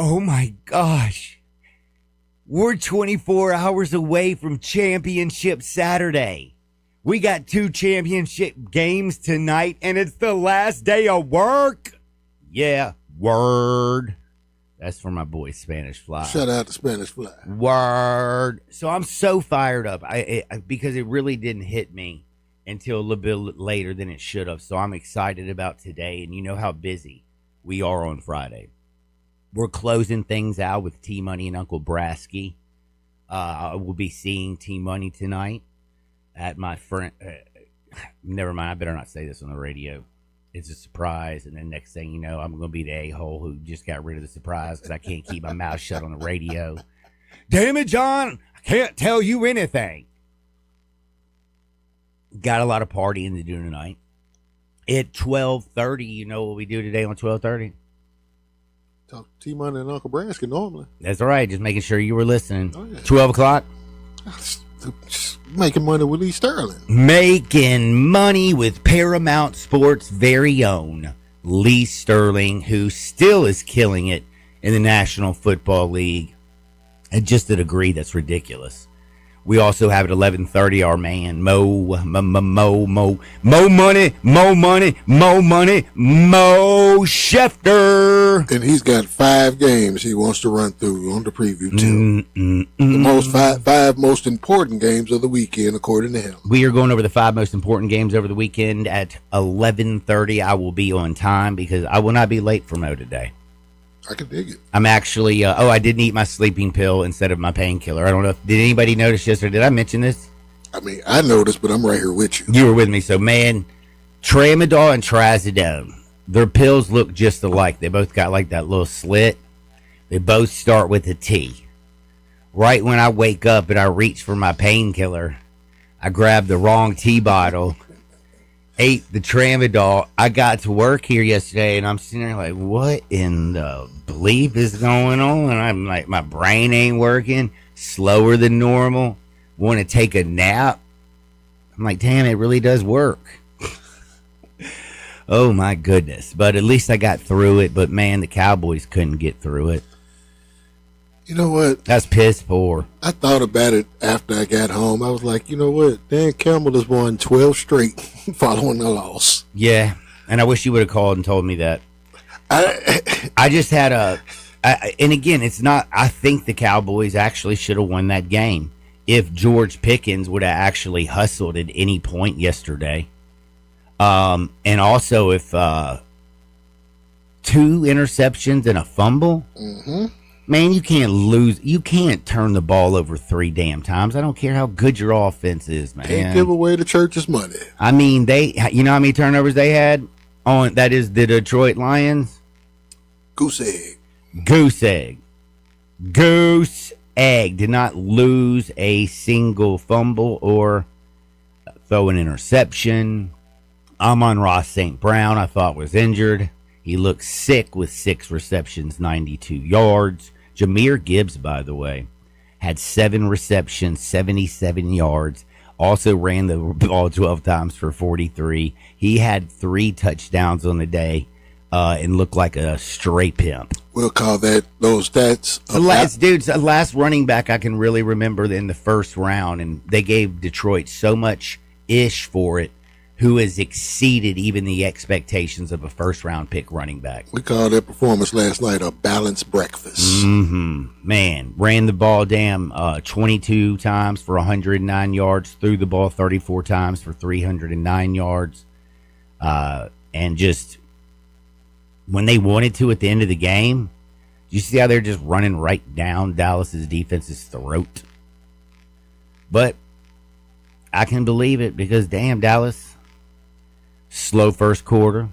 Oh my gosh. We're 24 hours away from Championship Saturday. We got 2 championship games tonight, and it's the last day of work. Yeah, word. That's for my boy Spanish Fly. Shout out to Spanish Fly. Word. So I'm so fired up because it really didn't hit me until a little bit later than it should have. So I'm excited about today, and you know how busy we are on Friday. We're closing things out with T-Money and Uncle Brasky. We'll be seeing T-Money tonight at my friend. Never mind. I better not say this on the radio. It's a surprise. And then next thing you know, I'm going to be the a-hole who just got rid of the surprise because I can't keep my mouth shut on the radio. Damn it, John. I can't tell you anything. Got a lot of partying to do tonight. At 12:30, you know what we do today on 12:30? Talk to T-Money and Uncle Brasky normally. That's all right. Just making sure you were listening. Oh, yeah. 12 o'clock. Making money with Lee Sterling. Making money with Paramount Sports' very own Lee Sterling, who still is killing it in the National Football League at just a degree that's ridiculous. We also have at 11:30 our man Mo Schefter. And he's got 5 games he wants to run through on the preview too. The five most important games of the weekend, according to him. We are going over the 5 most important games over the weekend at 11:30. I will be on time because I will not be late for Mo today. I can dig it. I'm actually, I didn't eat my sleeping pill instead of my painkiller. I don't know did anybody notice yesterday? Did I mention this? I mean, I noticed, but I'm right here with you. You were with me. So, man, Tramadol and Trazodone, their pills look just alike. They both got like that little slit. They both start with a T. Right when I wake up and I reach for my painkiller, I grab the wrong T bottle, ate the Tramadol. I got to work here yesterday, and I'm sitting there like, what in the bleep is going on? And I'm like, my brain ain't working, slower than normal, want to take a nap. I'm like, damn, it really does work. Oh, my goodness. But at least I got through it. But, man, the Cowboys couldn't get through it. You know what? That's piss poor. I thought about it after I got home. I was like, you know what? Dan Campbell has won 12 straight following the loss. Yeah, and I wish you would have called and told me that. I just had and again, it's not, I think the Cowboys actually should have won that game if George Pickens would have actually hustled at any point yesterday. And also if 2 interceptions and a fumble. Mm-hmm. Man, you can't lose. You can't turn the ball over 3 damn times. I don't care how good your offense is, man. Can't give away the church's money. I mean, you know how many turnovers they had on, that is the Detroit Lions? Goose egg. Goose egg. Goose egg. Did not lose a single fumble or throw an interception. Amon-Ra St. Brown, I thought, was injured. He looked sick with 6 receptions, 92 yards. Jahmyr Gibbs, by the way, had 7 receptions, 77 yards. Also ran the ball 12 times for 43. He had 3 touchdowns on the day and looked like a straight pimp. We'll call those stats. The last running back I can really remember in the first round, and they gave Detroit so much ish for it, who has exceeded even the expectations of a first-round pick running back. We called that performance last night a balanced breakfast. Mm-hmm. Man, ran the ball 22 times for 109 yards, threw the ball 34 times for 309 yards. And just, when they wanted to at the end of the game, you see how they're just running right down Dallas's defense's throat? But I can believe it because, damn, Dallas... slow first quarter.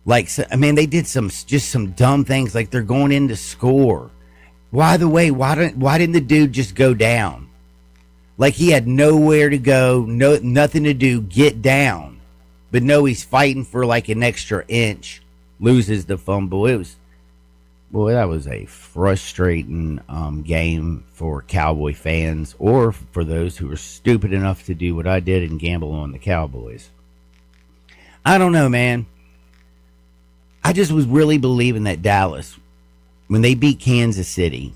Like, I mean, they did some dumb things. Like, they're going in to score. By the way, why didn't the dude just go down? Like, he had nowhere to go, nothing to do, get down. But no, he's fighting for like an extra inch. Loses the fumble. That was a frustrating game for Cowboy fans, or for those who were stupid enough to do what I did and gamble on the Cowboys. I don't know, man. I just was really believing that Dallas when they beat Kansas City,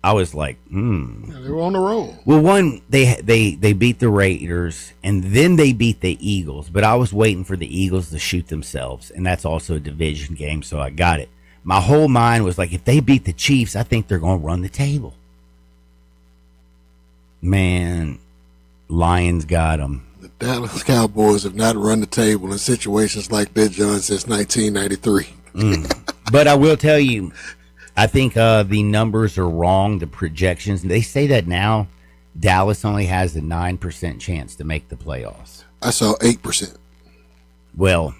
I was like, Yeah, they were on the roll. Well, one, they beat the Raiders, and then they beat the Eagles. But I was waiting for the Eagles to shoot themselves, and that's also a division game, so I got it. My whole mind was like, if they beat the Chiefs, I think they're going to run the table. Man, Lions got them. The Dallas Cowboys have not run the table in situations like that, John, since 1993. But I will tell you, I think the numbers are wrong, the projections. They say that now Dallas only has a 9% chance to make the playoffs. I saw 8%. Well,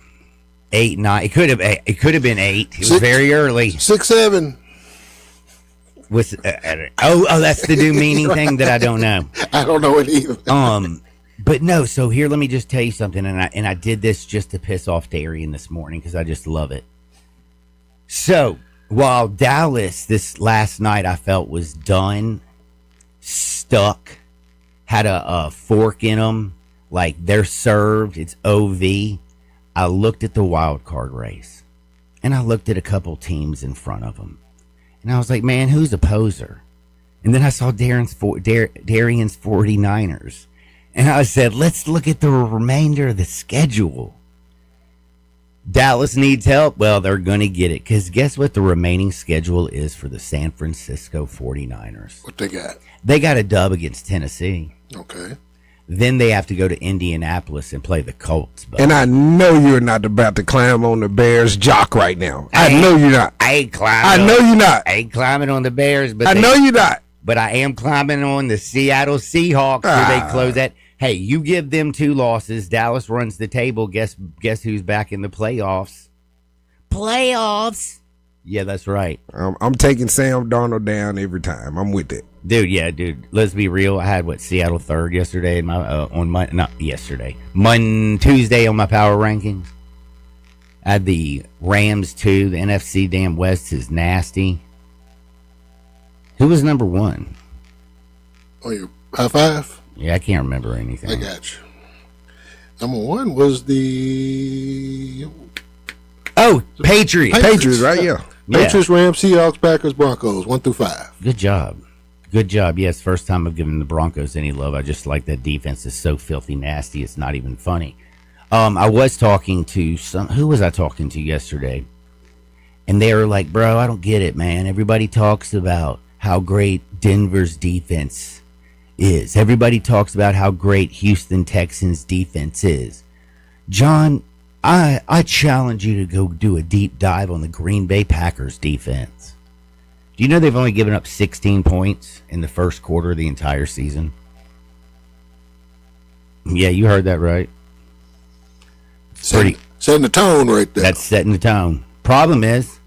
8, 9. It could have been 8. It was very early. 6, 7. Was that's the new meaning thing that I don't know. I don't know it either. But no. So here, let me just tell you something, and I did this just to piss off Darian this morning because I just love it. So while Dallas this last night I felt was done, stuck, had a fork in them, like they're served. It's OV. I looked at the wild card race, and I looked at a couple teams in front of them. And I was like, man, who's a poser? And then I saw Darian's 49ers. And I said, let's look at the remainder of the schedule. Dallas needs help. Well, they're going to get it. Because guess what the remaining schedule is for the San Francisco 49ers? What they got? They got a dub against Tennessee. Okay. Then they have to go to Indianapolis and play the Colts. But And I know you're not about to climb on the Bears' jock right now. I know you're not. I ain't climbing. I know you're not. I ain't climbing on the Bears, but I know you're not. But I am climbing on the Seattle Seahawks where they close that. Hey, you give them 2 losses. Dallas runs the table. Guess who's back in the playoffs? Playoffs. Yeah, that's right. I'm taking Sam Darnold down every time. I'm with it. Dude, let's be real. I had Seattle 3rd yesterday in my Tuesday on my power rankings. I had the Rams 2. The NFC damn West is nasty. Who was number 1? Oh, your high five? Yeah, I can't remember anything. I got you. Number 1 was the Patriots. Patriots, right? Yeah. Patriots, Rams, Seahawks, Packers, Broncos, 1 through 5. Good job. Yes, first time I've given the Broncos any love. I just like that defense is so filthy nasty. It's not even funny. I was talking to who was I talking to yesterday? And they were like, bro, I don't get it, man. Everybody talks about how great Denver's defense is. Everybody talks about how great Houston Texans defense is. John, I challenge you to go do a deep dive on the Green Bay Packers defense. Do you know they've only given up 16 points in the first quarter of the entire season? Yeah, you heard that right. Setting the tone right there. That's setting the tone. Problem is,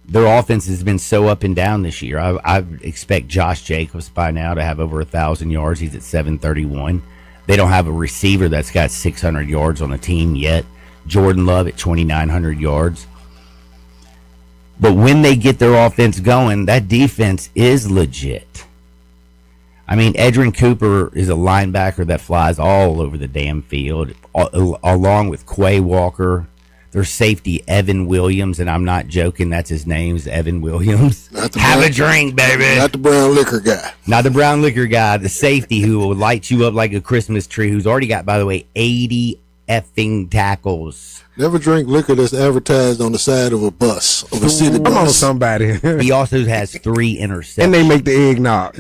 their offense has been so up and down this year. I expect Josh Jacobs by now to have over 1,000 yards. He's at 731. They don't have a receiver that's got 600 yards on the team yet. Jordan Love at 2,900 yards. But when they get their offense going, that defense is legit. I mean, Edrin Cooper is a linebacker that flies all over the damn field, along with Quay Walker. Their safety, Evan Williams, and I'm not joking, that's his name, is Evan Williams. Have a drink, baby. Not the brown liquor guy. Not the brown liquor guy, the safety who will light you up like a Christmas tree, who's already got, by the way, 80 effing tackles. Never drink liquor that's advertised on the side of a bus, of a city bus. Come on, somebody. He also has 3 interceptions. And they make the eggnog.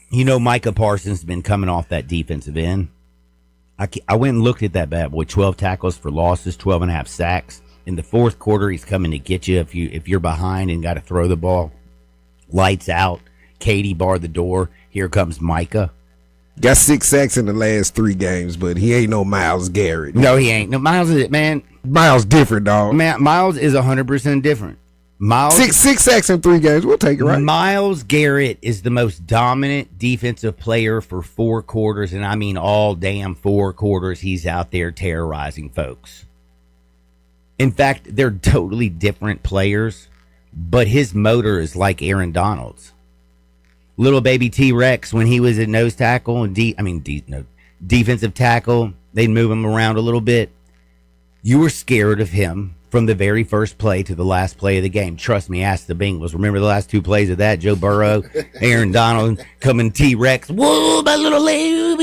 You know, Micah Parsons has been coming off that defensive end. I went and looked at that bad boy. 12 tackles for losses, 12 and a half sacks. In the fourth quarter, he's coming to get you if you're behind and got to throw the ball. Lights out. Katie barred the door. Here comes Micah. Got 6 sacks in the last 3 games, but he ain't no Myles Garrett. No, he ain't. No, Miles is it, man. Miles different, dog. Man, Miles is 100% different. Miles six sacks in 3 games. We'll take it, right? Myles Garrett is the most dominant defensive player for 4 quarters, and I mean all damn 4 quarters. He's out there terrorizing folks. In fact, they're totally different players, but his motor is like Aaron Donald's. Little baby T-Rex, when he was at nose tackle and defensive tackle, they'd move him around a little bit. You were scared of him from the very first play to the last play of the game. Trust me, ask the Bengals. Remember the last two plays of that? Joe Burrow, Aaron Donald coming T-Rex. Whoa, my little leg.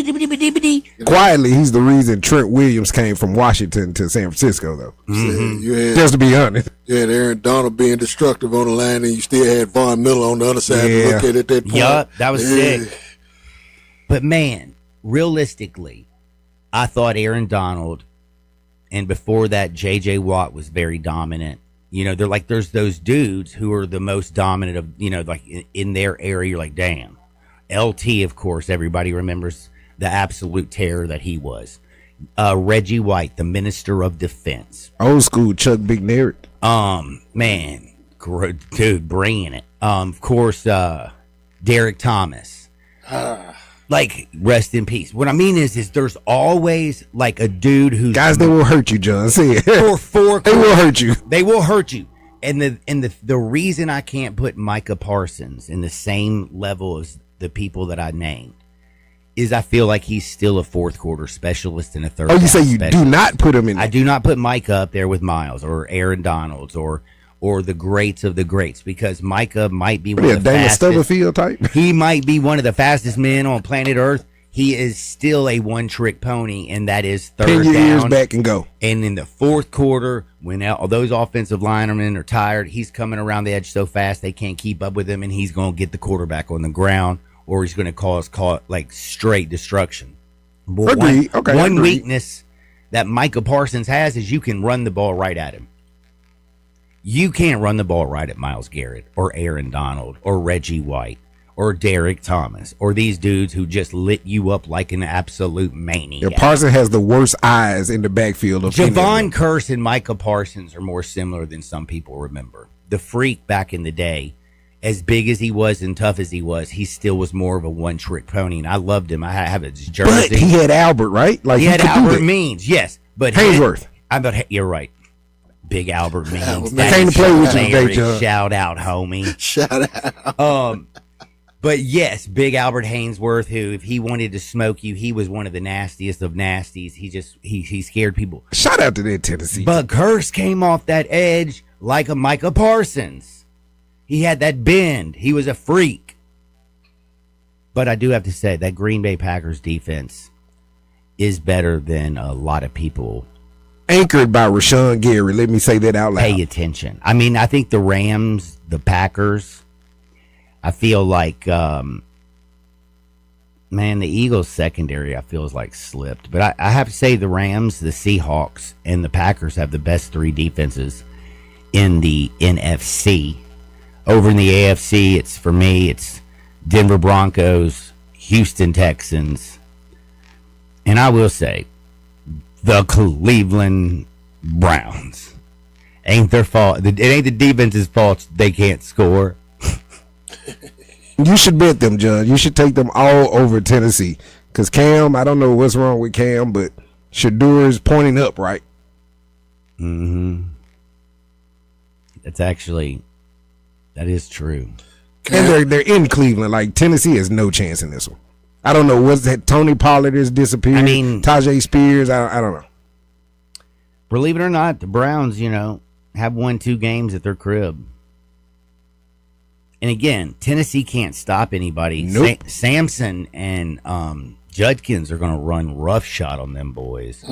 Quietly, he's the reason Trent Williams came from Washington to San Francisco, though. Just to be honest. You had Aaron Donald being destructive on the line, and you still had Von Miller on the other side to look at that point. Yup, that was sick. But, man, realistically, I thought Aaron Donald, and before that, J.J. Watt was very dominant. You know, there's those dudes who are the most dominant of, you know, like in their area. You're like, damn. LT, of course, everybody remembers the absolute terror that he was. Reggie White, the Minister of Defense. Old school Chuck McNair. Man, dude, bringing it. Of course, Derek Thomas. Like, rest in peace. What I mean is there's always like a dude who's guys that will hurt you, John. See it. For they will hurt you. They will hurt you. And the reason I can't put Micah Parsons in the same level as the people that I named is I feel like he's still a fourth quarter specialist and a third. Oh, you say you do not put him in? I do not put Micah up there with Miles or Aaron Donalds or the greats of the greats, because Micah might be one of the Daniel fastest. Stubblefield type. He might be one of the fastest men on planet Earth. He is still a one-trick pony, and that is third Pin your ears down. back and go. And in the fourth quarter, when all those offensive linemen are tired, he's coming around the edge so fast they can't keep up with him, and he's going to get the quarterback on the ground, or he's going to cause like straight destruction. But one weakness that Micah Parsons has is you can run the ball right at him. You can't run the ball right at Myles Garrett or Aaron Donald or Reggie White or Derek Thomas or these dudes who just lit you up like an absolute maniac. Yeah, Parsons has the worst eyes in the backfield of Javon Curse and Micah Parsons are more similar than some people remember. The freak back in the day, as big as he was and tough as he was, he still was more of a one-trick pony, and I loved him. I have his jersey. But he had Albert, right? Like he had Albert Means, yes. But Haynesworth. You're right. Big Albert Means. Came to play with you today, John. Shout out, homie. Shout out. But yes, Big Albert Haynesworth, who if he wanted to smoke you, he was one of the nastiest of nasties. He scared people. Shout out to that Tennessee. But Curse came off that edge like a Micah Parsons. He had that bend. He was a freak. But I do have to say that Green Bay Packers defense is better than a lot of people. Anchored by Rashawn Gary. Let me say that out loud. Pay attention. I mean, I think the Rams, the Packers, I feel like, man, the Eagles secondary, I feel is like slipped. But I have to say the Rams, the Seahawks, and the Packers have the best three defenses in the NFC. Over in the AFC, it's Denver Broncos, Houston Texans, and I will say the Cleveland Browns. Ain't their fault. It ain't the defense's fault they can't score. You should bet them, John. You should take them all over Tennessee. Because Cam, I don't know what's wrong with Cam, but Shedeur is pointing up, right? Mm-hmm. That is true. And they're in Cleveland. Like, Tennessee has no chance in this one. I don't know. What's that? Tony Pollard has disappeared. I mean, Tajay Spears. I don't know. Believe it or not, the Browns, have won 2 games at their crib. And again, Tennessee can't stop anybody. Nope. Samson and Judkins are going to run roughshod on them boys.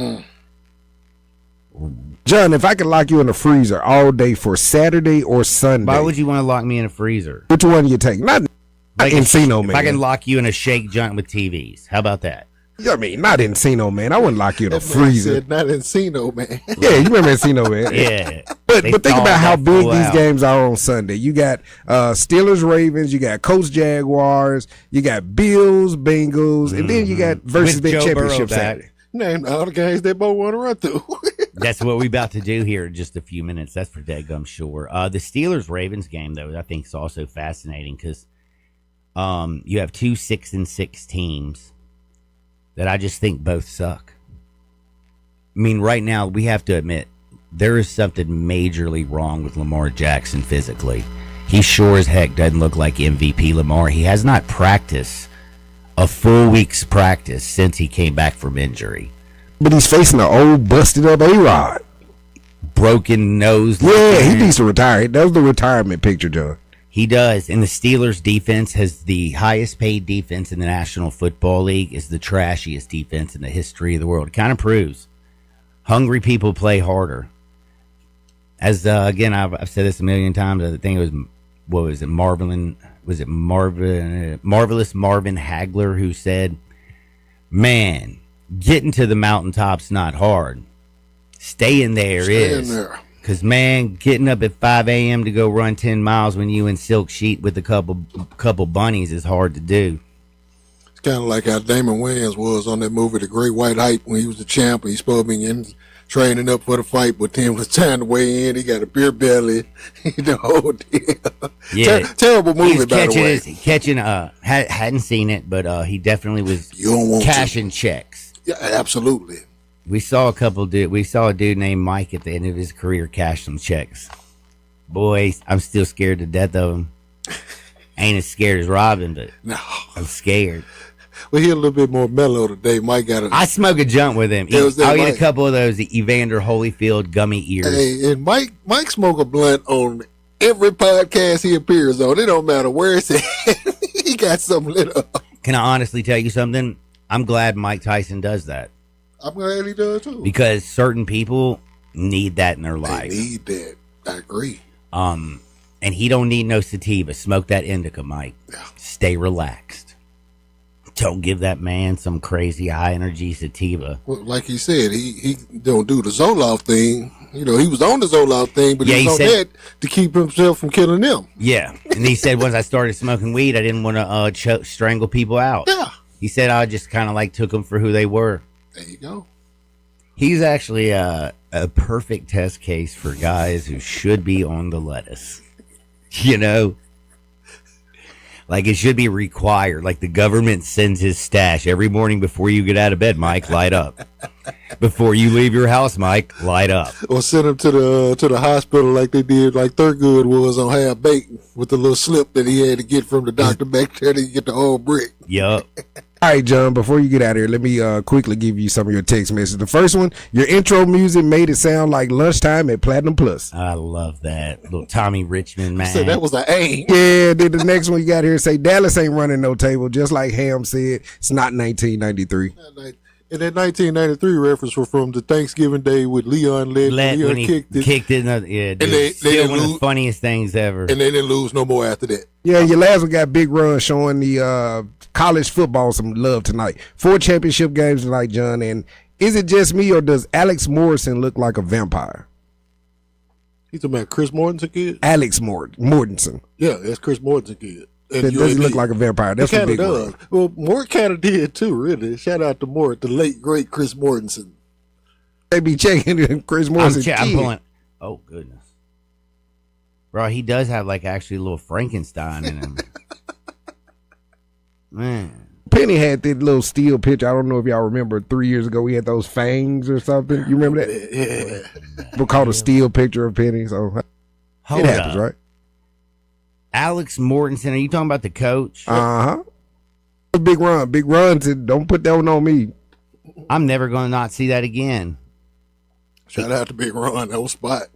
John, if I could lock you in the freezer all day for Saturday or Sunday, why would you want to lock me in a freezer? Which one you take? Not Encino Man. If I can lock you in a shake joint with TVs, how about that? I mean, not Encino Man. I wouldn't lock you in a freezer. Said not Encino Man. Yeah, you remember Encino Man? Yeah. But think about how big these games are on Sunday. You got Steelers, Ravens, you got Colts, Jaguars, you got Bills, Bengals, and then you got versus the championship Saturday. Name all the games they both want to run through. That's what we're about to do here in just a few minutes. That's for daggum sure. The Steelers-Ravens game, though, I think is also fascinating because you have 2 6-6 teams that I just think both suck. I mean, right now, we have to admit, there is something majorly wrong with Lamar Jackson physically. He sure as heck doesn't look like MVP Lamar. He has not practiced a full week's practice since he came back from injury. But he's facing an old, busted up A-Rod. broken nose. Yeah, he needs to retire. That was the retirement picture, John. He does. And the Steelers defense has the highest paid defense in the National Football League, is the trashiest defense in the history of the world. It kind of proves hungry people play harder. As again, I've said this a million times. I think it was, what was it, Marvelous Marvin Hagler, who said, "Man, getting to the mountaintop's not hard. Staying there is. Because, man, getting up at 5 a.m. to go run 10 miles when you in silk sheet with a couple bunnies is hard to do." It's kind of like how Damon Wayans was on that movie, The Great White Hype, when he was the champ and he's supposed to be in training up for the fight, but then when it's time to weigh in, he got a beer belly, the whole deal. Yeah, terrible movie, by the way. Hadn't seen it, but he definitely was cashing checks. Yeah, absolutely. We saw a dude named Mike at the end of his career cash some checks. Boy, I'm still scared to death of him. Ain't as scared as Robin, but no, I'm scared. Well, he's a little bit more mellow today. Mike I smoke a jump with him. I'll eat a couple of those Evander Holyfield gummy ears. Hey, and Mike smoke a blunt on every podcast he appears on. It don't matter where it's at. He got something lit up. Can I honestly tell you something? I'm glad Mike Tyson does that. I'm glad he does too. Because certain people need that in their life. They need that. I agree. And he don't need no sativa. Smoke that indica, Mike. Yeah. Stay relaxed. Don't give that man some crazy high energy sativa. Well, like he said, he don't do the Zoloft thing. You know, he was on the Zoloft thing, but he was on that to keep himself from killing them. Yeah. And he said once I started smoking weed, I didn't want to strangle people out. Yeah. He said I just kind of like took them for who they were. There you go. He's actually a perfect test case for guys who should be on the lettuce. You know? Like it should be required. Like the government sends his stash every morning before you get out of bed, Mike, light up. Before you leave your house, Mike, light up. Or send him to the hospital like they did, like Thurgood was on Half Baked with the little slip that he had to get from the doctor back there to get the whole brick. Yup. All right, John, before you get out of here, let me quickly give you some of your text messages. The first one, your intro music made it sound like lunchtime at Platinum Plus. I love that. Little Tommy Richmond, man. So that was an aim. Yeah, then the next one you got here say, Dallas ain't running no table, just like Ham said. It's not 1993. And that 1993 reference was from the Thanksgiving Day with Leon led. Leon kicked it. Yeah, dude. And still one of the funniest things ever. And they didn't lose no more after that. Yeah, your last one got Big Run showing the college football some love tonight. 4 championship games tonight, John. And is it just me or does Alex Morrison look like a vampire? You talking about Chris Mortensen kid? Alex Mortensen. Yeah, that's Chris Mortensen kid. Does he look like a vampire? That's what Big Run. Well, Mort kind of did too, really. Shout out to Mort, the late great Chris Mortensen. They be checking Chris Mortensen. I'm pulling. Oh goodness, bro, he does have like actually a little Frankenstein in him. Man, Penny had that little steel picture. I don't know if y'all remember 3 years ago. We had those fangs or something. You remember that? Yeah. We called a steel picture of Penny. So it happens, right? Alex Mortensen, are you talking about the coach? Uh-huh. Big Run said, don't put that one on me. I'm never going to not see that again. Shout out to Big Ron, that was spot.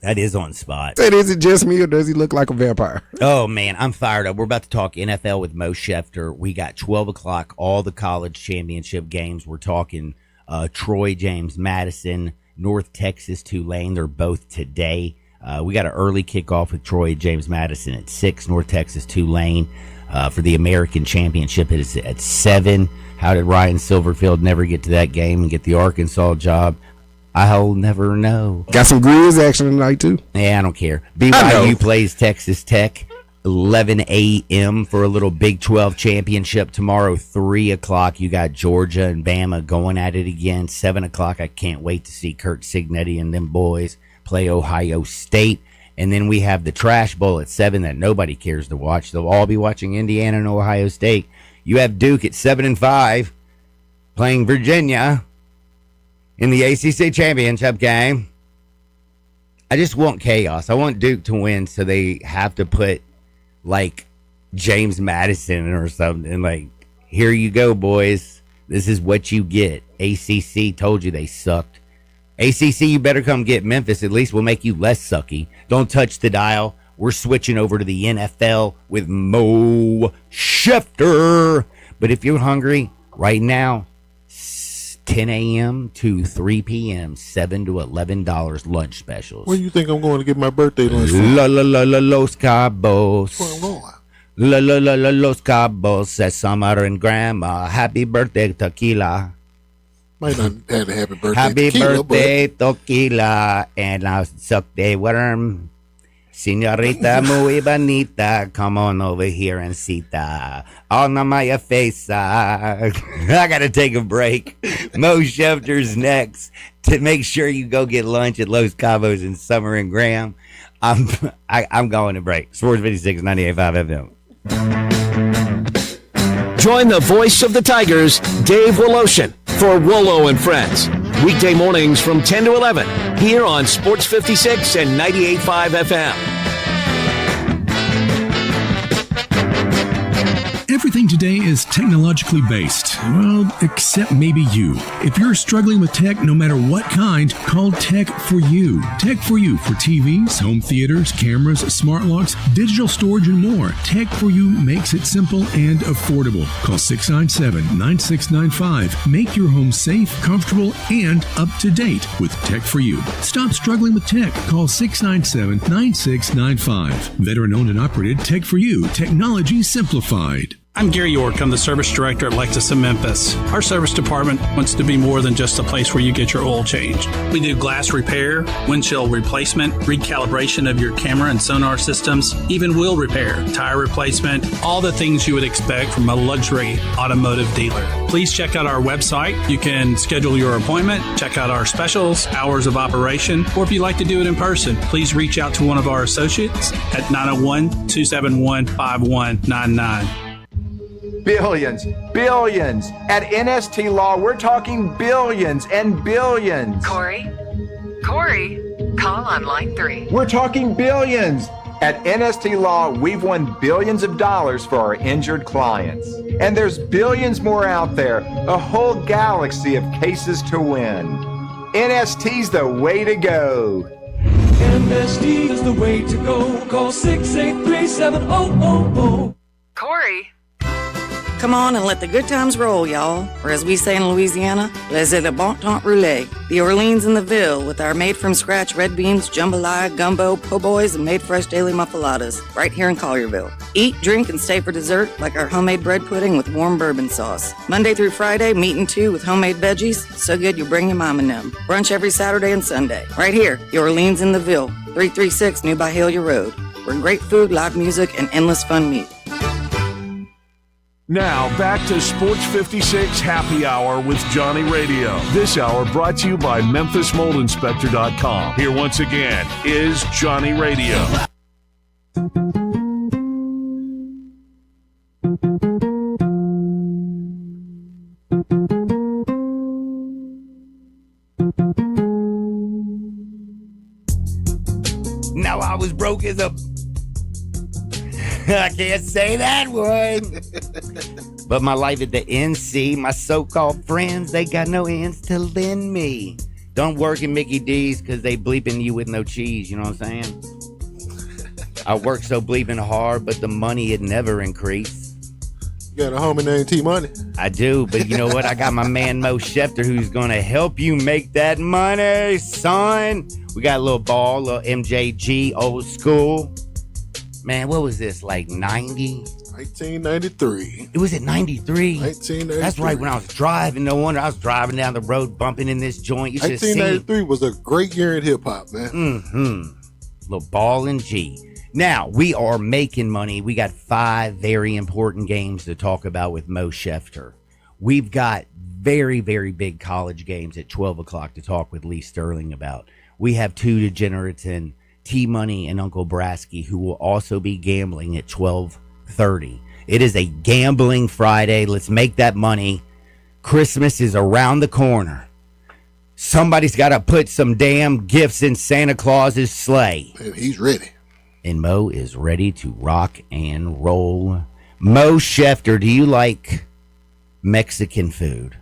That is on spot. Said, is it just me or does he look like a vampire? Oh, man, I'm fired up. We're about to talk NFL with Mo Schefter. We got 12 o'clock, all the college championship games. We're talking Troy, James Madison, North Texas, Tulane. They're both today. We got an early kickoff with Troy, James Madison at 6, North Texas, Tulane. For the American Championship, it is at 7. How did Ryan Silverfield never get to that game and get the Arkansas job? I'll never know. Got some Grizz action tonight, too. Yeah, I don't care. BYU plays Texas Tech, 11 a.m. for a little Big 12 championship tomorrow, 3 o'clock. You got Georgia and Bama going at it again, 7 o'clock. I can't wait to see Kurt Signetti and them boys play Ohio State. And then we have the Trash Bowl at 7 that nobody cares to watch. They'll all be watching Indiana and Ohio State. You have Duke at 7-5 playing Virginia in the ACC championship game. I just want chaos. I want Duke to win, so they have to put like James Madison or something. Like, here you go, boys. This is what you get. ACC told you they sucked. ACC, you better come get Memphis. At least we'll make you less sucky. Don't touch the dial. We're switching over to the NFL with Mo Schefter. But if you're hungry right now, 10 a.m. to 3 p.m., $7 to $11 lunch specials. Where do you think I'm going to get my birthday lunch from? Los Cabos. Where I'm going? Los Cabos, says Summer and Grandma. Happy birthday, tequila. Might not have a happy birthday. Happy tequila, birthday, tequila. And I'll suck the worm. Senorita muy bonita, come on over here and cita on my face. I gotta take a break. Mo Schefter's next. To make sure you go get lunch at Los Cabos and Summer and Graham. I'm going to break. Sports 56, 98.5 FM. Join the voice of the Tigers, Dave Woloshin, for Wolo and Friends. Weekday mornings from 10 to 11 here on Sports 56 and 98.5 FM. Everything today is technologically based. Well, except maybe you. If you're struggling with tech, no matter what kind, call Tech For You. Tech For You for TVs, home theaters, cameras, smart locks, digital storage, and more. Tech For You makes it simple and affordable. Call 697-9695. Make your home safe, comfortable, and up to date with Tech For You. Stop struggling with tech. Call 697-9695. Veteran-owned and operated Tech For You. Technology simplified. I'm Gary York. I'm the service director at Lexus of Memphis. Our service department wants to be more than just a place where you get your oil changed. We do glass repair, windshield replacement, recalibration of your camera and sonar systems, even wheel repair, tire replacement, all the things you would expect from a luxury automotive dealer. Please check out our website. You can schedule your appointment, check out our specials, hours of operation, or if you'd like to do it in person, please reach out to one of our associates at 901-271-5199. Billions. At NST Law, we're talking billions and billions. Corey, call on line 3. We're talking billions. At NST Law, we've won billions of dollars for our injured clients. And there's billions more out there, a whole galaxy of cases to win. NST's the way to go. NST is the way to go. Call 683-7000. Corey. Come on and let the good times roll, y'all. Or as we say in Louisiana, laissez le bon temps rouler. The Orleans in the Ville with our made-from-scratch red beans, jambalaya, gumbo, po' boys, and made-fresh daily muffaladas right here in Collierville. Eat, drink, and stay for dessert like our homemade bread pudding with warm bourbon sauce. Monday through Friday, meat and two with homemade veggies. So good you'll bring your mom and them. Brunch every Saturday and Sunday. Right here, the Orleans in the Ville, 336 New Byhalia Road. Where great food, live music, and endless fun meet. Now, back to Sports 56 Happy Hour with Johnny Radio. This hour brought to you by MemphisMoldInspector.com. Here once again is Johnny Radio. Now I was broke as a... I can't say that one. But my life at the NC, my so-called friends, they got no ends to lend me. Don't work in Mickey D's because they bleeping you with no cheese, you know what I'm saying? I work so bleeping hard, but the money it never increased. You got a homie named T-Money? I do, but you know what? I got my man Mo Schefter who's going to help you make that money, son. We got a little ball, a little MJG, old school. Man, what was this, like 90? 1993. It was at 93? 1993. That's right, when I was driving. No wonder I was driving down the road, bumping in this joint. You should see. 1993 was a great year in hip-hop, man. Mm-hmm. Little ball and G. Now, we are making money. We got 5 very important games to talk about with Mo Schefter. We've got very, very big college games at 12 o'clock to talk with Lee Sterling about. We have 2 degenerates in T-Money and Uncle Brasky, who will also be gambling at 12:30. It is a gambling Friday. Let's make that money. Christmas is around the corner. Somebody's got to put some damn gifts in Santa Claus's sleigh. Man, he's ready. And Mo is ready to rock and roll. Mo Schefter, do you like Mexican food?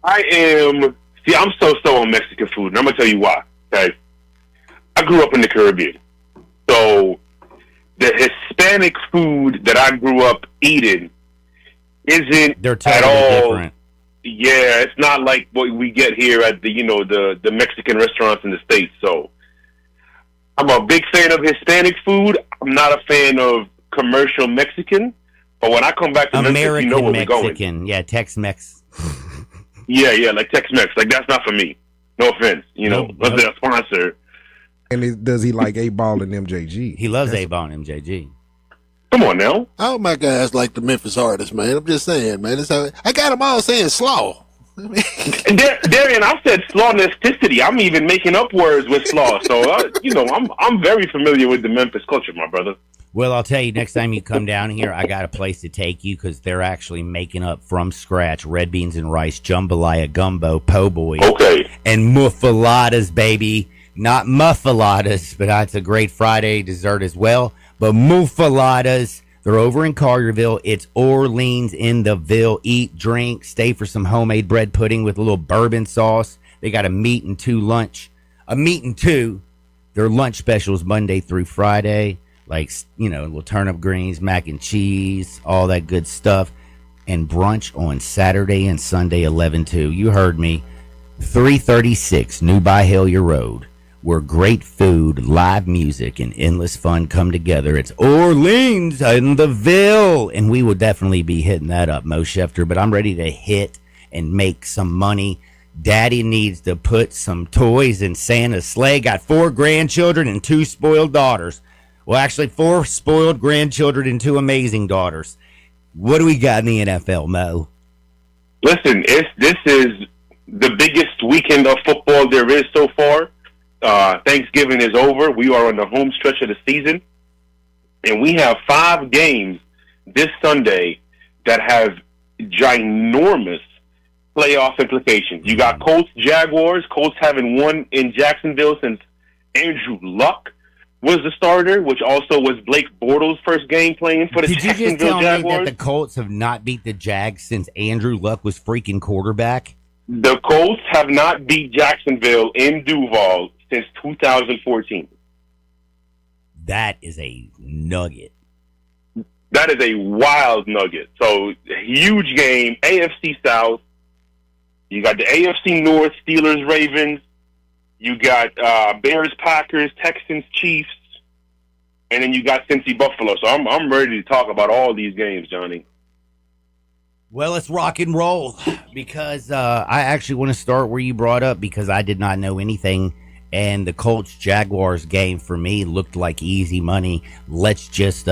I am See, I'm so on Mexican food, and I'm gonna tell you why. Okay, I grew up in the Caribbean, so the Hispanic food that I grew up eating isn't They're at totally all different. Yeah, it's not like what we get here at the Mexican restaurants in the States. So I'm a big fan of Hispanic food. I'm not a fan of commercial Mexican. But when I come back to Memphis, American you know where Mexican. we're going. Yeah, Tex-Mex. Yeah, like Tex-Mex. Like, that's not for me. No offense. Unless they're a sponsor. And does he like A-Ball and MJG? He loves A-Ball and MJG. Come on now. All my guys like the Memphis artists, man. I'm just saying, man. I got them all saying slaw. And Darian, I said slawnisticity. I'm even making up words with slaw. So, I'm very familiar with the Memphis culture, my brother. Well, I'll tell you, next time you come down here, I got a place to take you because they're actually making up from scratch red beans and rice, jambalaya, gumbo, po' boy, and muffulettas, baby. Not muffulettas, but that's a great Friday dessert as well. But muffulettas, they're over in Collierville. It's Orleans in the Ville. Eat, drink, stay for some homemade bread pudding with a little bourbon sauce. They got a meat and two. Their lunch specials Monday through Friday. Like, little turnip greens, mac and cheese, all that good stuff. And brunch on Saturday and Sunday, 11-2. You heard me. 336 New Byhalia Road, where great food, live music, and endless fun come together. It's Orleans in the Ville. And we will definitely be hitting that up, Mo Schefter. But I'm ready to hit and make some money. Daddy needs to put some toys in Santa's sleigh. Got 4 grandchildren and 2 spoiled daughters. Well, actually, 4 spoiled grandchildren and 2 amazing daughters. What do we got in the NFL, Mo? Listen, this is the biggest weekend of football there is so far. Thanksgiving is over. We are on the home stretch of the season. And we have 5 games this Sunday that have ginormous playoff implications. You got Colts, Jaguars. Colts haven't won in Jacksonville since Andrew Luck was the starter, which also was Blake Bortles' first game playing for the Jacksonville Jaguars. Did you just tell me that the Colts have not beat the Jags since Andrew Luck was freaking quarterback? The Colts have not beat Jacksonville in Duval since 2014. That is a nugget. That is a wild nugget. So, huge game, AFC South. You got the AFC North, Steelers, Ravens. You got Bears, Packers, Texans, Chiefs, and then you got Cincy, Buffalo. So I'm ready to talk about all these games, Johnny. Well, let's rock and roll because I actually want to start where you brought up because I did not know anything, and the Colts-Jaguars game for me looked like easy money. Let's just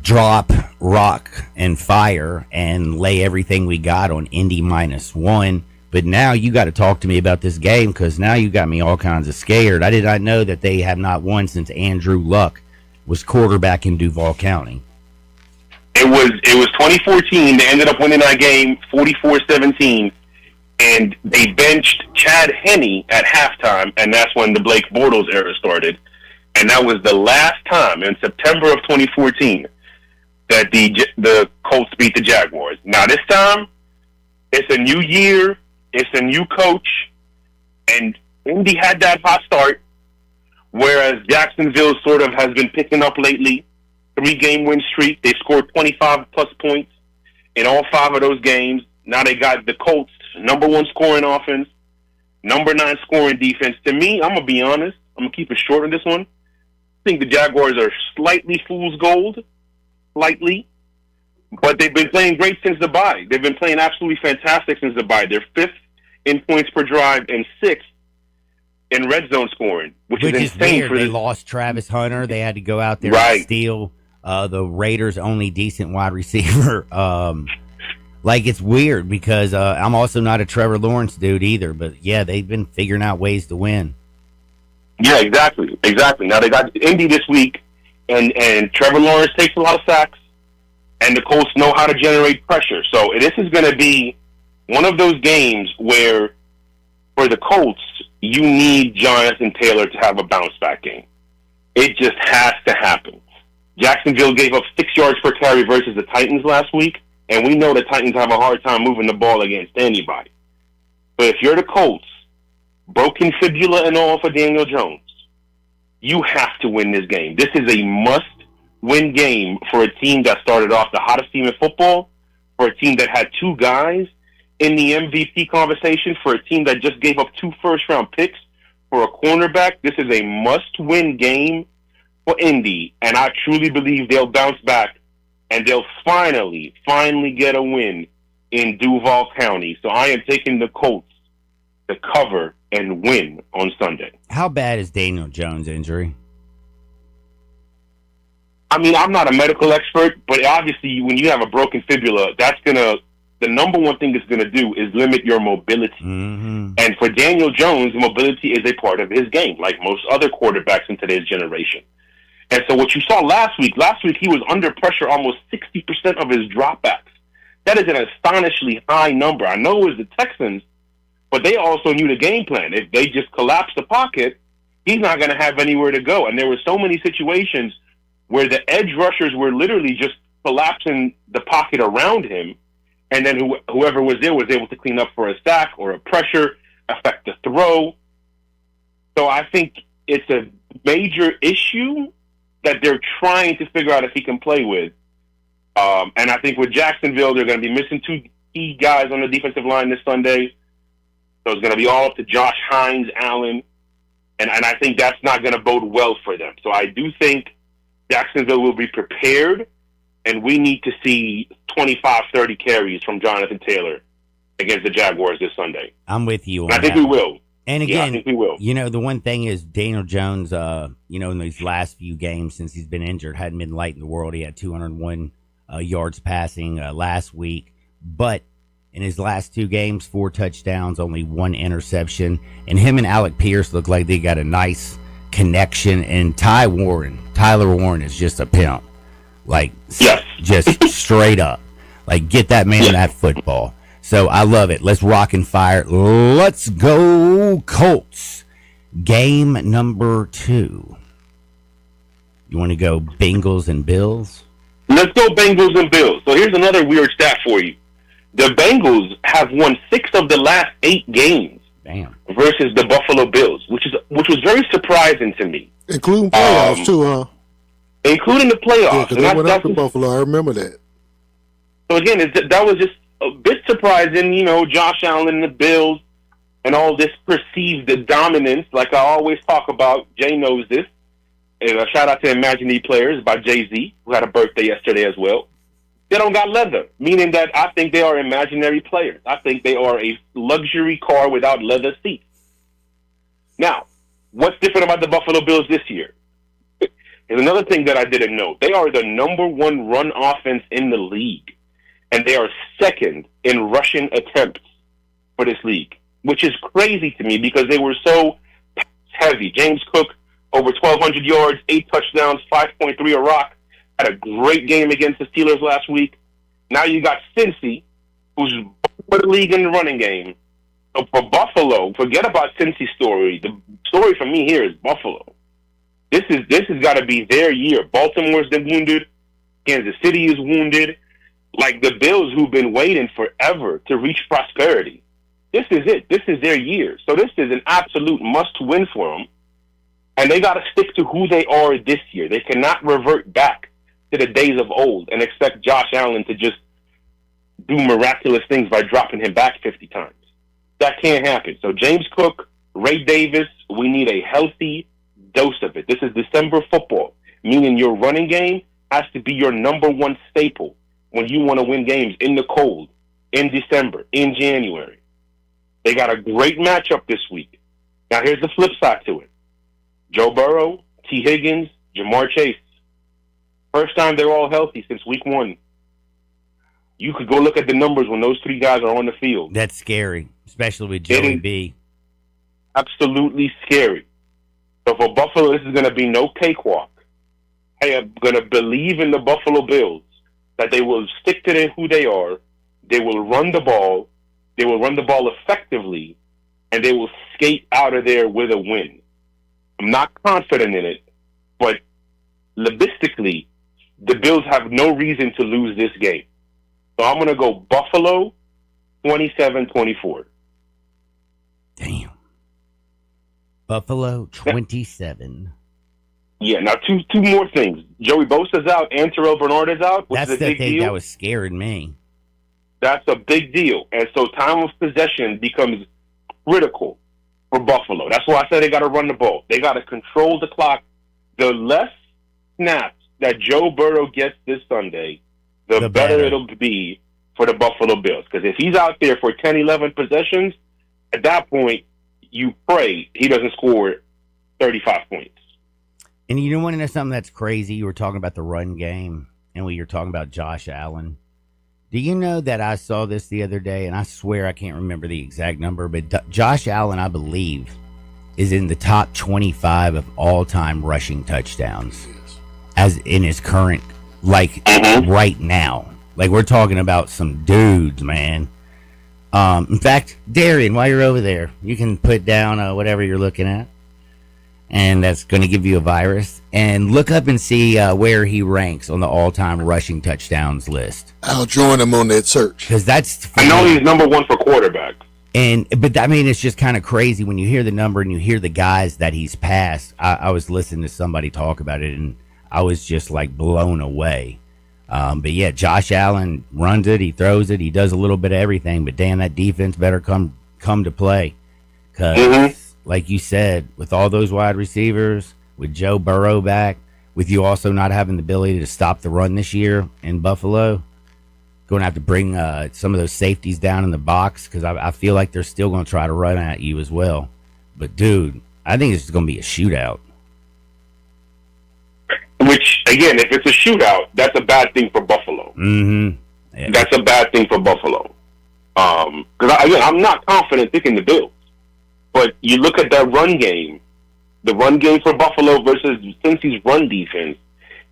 drop, rock, and fire and lay everything we got on Indy -1. But now you got to talk to me about this game because now you got me all kinds of scared. I did not know that they have not won since Andrew Luck was quarterback in Duval County. It was 2014. They ended up winning that game 44-17, and they benched Chad Henne at halftime, and that's when the Blake Bortles era started. And that was the last time in September of 2014 that the Colts beat the Jaguars. Now this time, it's a new year. It's a new coach, and Indy had that hot start, whereas Jacksonville sort of has been picking up lately. 3-game win streak. They scored 25-plus points in all 5 of those games. Now they got the Colts, number 1 scoring offense, number 9 scoring defense. To me, I'm going to be honest. I'm going to keep it short on this one. I think the Jaguars are slightly fool's gold, slightly. But they've been playing great since the bye. They've been playing absolutely fantastic since the bye. They're 5th in points per drive and 6th in red zone scoring, which is insane. Weird. They lost Travis Hunter. They had to go out there and steal the Raiders' only decent wide receiver. It's weird because I'm also not a Trevor Lawrence dude either. But, yeah, they've been figuring out ways to win. Yeah, exactly. Now they got Indy this week, and Trevor Lawrence takes a lot of sacks. And the Colts know how to generate pressure. So this is going to be one of those games where, for the Colts, you need Jonathan Taylor to have a bounce-back game. It just has to happen. Jacksonville gave up 6 yards per carry versus the Titans last week, and we know the Titans have a hard time moving the ball against anybody. But if you're the Colts, broken fibula and all for Daniel Jones, you have to win this game. This is a must-win game for a team that started off the hottest team in football, for a team that had 2 guys in the MVP conversation, for a team that just gave up 2 first-round picks for a cornerback. This is a must-win game for Indy, and I truly believe they'll bounce back, and they'll finally get a win in Duval County. So I am taking the Colts to cover and win on Sunday. How bad is Daniel Jones' injury? I mean, I'm not a medical expert, but obviously when you have a broken fibula, the number one thing it's going to do is limit your mobility. Mm-hmm. And for Daniel Jones, mobility is a part of his game, like most other quarterbacks in today's generation. And so what you saw last week he was under pressure almost 60% of his dropbacks. That is an astonishingly high number. I know it was the Texans, but they also knew the game plan. If they just collapse the pocket, he's not going to have anywhere to go. And there were so many situations where the edge rushers were literally just collapsing the pocket around him, and then whoever was there was able to clean up for a sack or a pressure, affect the throw. So I think it's a major issue that they're trying to figure out if he can play with. And I think with Jacksonville, they're going to be missing 2 key guys on the defensive line this Sunday. So it's going to be all up to Josh Hines, Allen, and I think that's not going to bode well for them. So I do think Jacksonville will be prepared, and we need to see 25, 30 carries from Jonathan Taylor against the Jaguars this Sunday. I'm with you on I think that. we will. And again, I think we will. The one thing is Daniel Jones, in these last few games since he's been injured, hadn't been light in the world. He had 201 yards passing last week. But in his last 2 games, 4 touchdowns, only 1 interception. And him and Alec Pierce look like they got a nice connection. And Tyler Warren is just a pimp. Like, yes. Just straight up. Like, get that man that football. So I love it. Let's rock and fire. Let's go Colts. Game number 2. You want to go Bengals and Bills? Let's go Bengals and Bills. So here's another weird stat for you. The Bengals have won 6 of the last 8 games. Damn. Versus the Buffalo Bills, which was very surprising to me. Including playoffs too, huh? Including the playoffs. Yeah, because they went out to Buffalo. I remember that. So again, that was just a bit surprising, Josh Allen and the Bills and all this perceived dominance, like I always talk about. Jay knows this. And a shout out to Imaginary Players by Jay-Z, who had a birthday yesterday as well. They don't got leather, meaning that I think they are imaginary players. I think they are a luxury car without leather seats. Now, what's different about the Buffalo Bills this year? There's another thing that I didn't know. They are the number 1 run offense in the league, and they are second in rushing attempts for this league, which is crazy to me because they were so heavy. James Cook, over 1,200 yards, 8 touchdowns, 5.3 a rock. Had a great game against the Steelers last week. Now you got Cincy, who's for the league in the running game. So for Buffalo, forget about Cincy's story. The story for me here is Buffalo. This has got to be their year. Baltimore's been wounded. Kansas City is wounded. Like the Bills, who've been waiting forever to reach prosperity. This is it. This is their year. So this is an absolute must-win for them. And they got to stick to who they are this year. They cannot revert back to the days of old and expect Josh Allen to just do miraculous things by dropping him back 50 times. That can't happen. So James Cook, Ray Davis, we need a healthy dose of it. This is December football, meaning your running game has to be your number 1 staple when you want to win games in the cold, in December, in January. They got a great matchup this week. Now here's the flip side to it. Joe Burrow, T. Higgins, Jamar Chase. First time they're all healthy since week 1. You could go look at the numbers when those 3 guys are on the field. That's scary, especially with Joey B. Absolutely scary. So for Buffalo, this is going to be no cakewalk. I am going to believe in the Buffalo Bills that they will stick to who they are. They will run the ball. They will run the ball effectively, and they will skate out of there with a win. I'm not confident in it, but logistically, the Bills have no reason to lose this game. So I'm going to go Buffalo 27-24. Buffalo 27. Yeah, now two more things. Joey Bosa's out and Terrell Bernard is out, which That's is a the big thing deal. that was scaring me. That's a big deal. And so time of possession becomes critical for Buffalo. That's why I said they got to run the ball. They got to control the clock. The less snaps that Joe Burrow gets this Sunday, the better it'll be for the Buffalo Bills. Because if he's out there for 10, 11 possessions, at that point, you pray he doesn't score 35 points. And you want to know something that's crazy? You were talking about the run game, and we were talking about Josh Allen. Do you know that I saw this the other day, and I swear I can't remember the exact number, but Josh Allen, I believe, is in the top 25 of all-time rushing touchdowns as in his current, like, right now. Like, we're talking about some dudes, man. In fact, Darian, while you're over there, you can put down whatever you're looking at, and that's going to give you a virus, and look up and see where he ranks on the all-time rushing touchdowns list. I'll join him on that search. Because that's... I know he's number one for quarterback. But I mean, it's just kind of crazy when you hear the number and you hear the guys that he's passed. I was listening to somebody talk about it, and I was just like blown away. But yeah, Josh Allen runs it, he throws it, he does a little bit of everything. But damn, that defense better come to play. Because, like you said, with all those wide receivers, with Joe Burrow back, with you also not having the ability to stop the run this year in Buffalo, going to have to bring some of those safeties down in the box because I feel like they're still going to try to run at you as well. But, dude, I think it's going to be a shootout. Which, again, if it's a shootout, that's a bad thing for Buffalo. Yeah. That's a bad thing for Buffalo. Because, again, I'm not confident picking the Bills. But you look at that run game, the run game for Buffalo versus Cincy's run defense,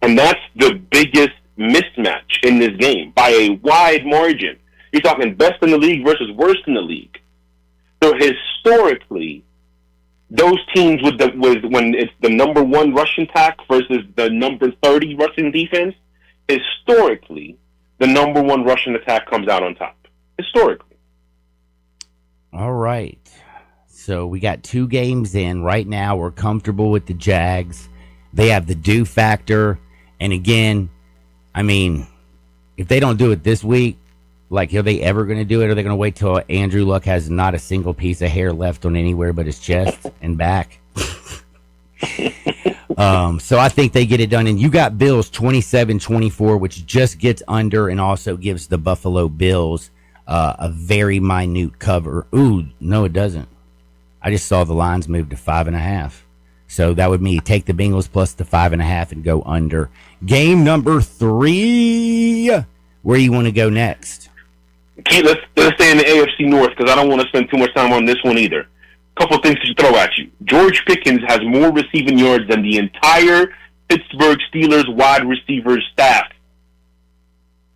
and that's the biggest mismatch in this game by a wide margin. You're talking best in the league versus worst in the league. So historically, those teams with when it's the number one rushing attack versus the number 30 rushing defense, historically, the number one rushing attack comes out on top. Historically. All right. So we got 2 games in. Right now, we're comfortable with the Jags. They have the do factor. And again, I mean, if they don't do it this week, like, are they ever going to do it? Or are they going to wait till Andrew Luck has not a single piece of hair left on anywhere but his chest and back? So I think they get it done. And you got Bills 27-24, which just gets under and also gives the Buffalo Bills a very minute cover. Ooh, no, it doesn't. I just saw the lines move to 5.5. So that would mean take the Bengals plus the 5.5 and go under. Game number 3. Where you want to go next? Okay, let's stay in the AFC North because I don't want to spend too much time on this one either. Couple of things to throw at you. George Pickens has more receiving yards than the entire Pittsburgh Steelers wide receivers staff.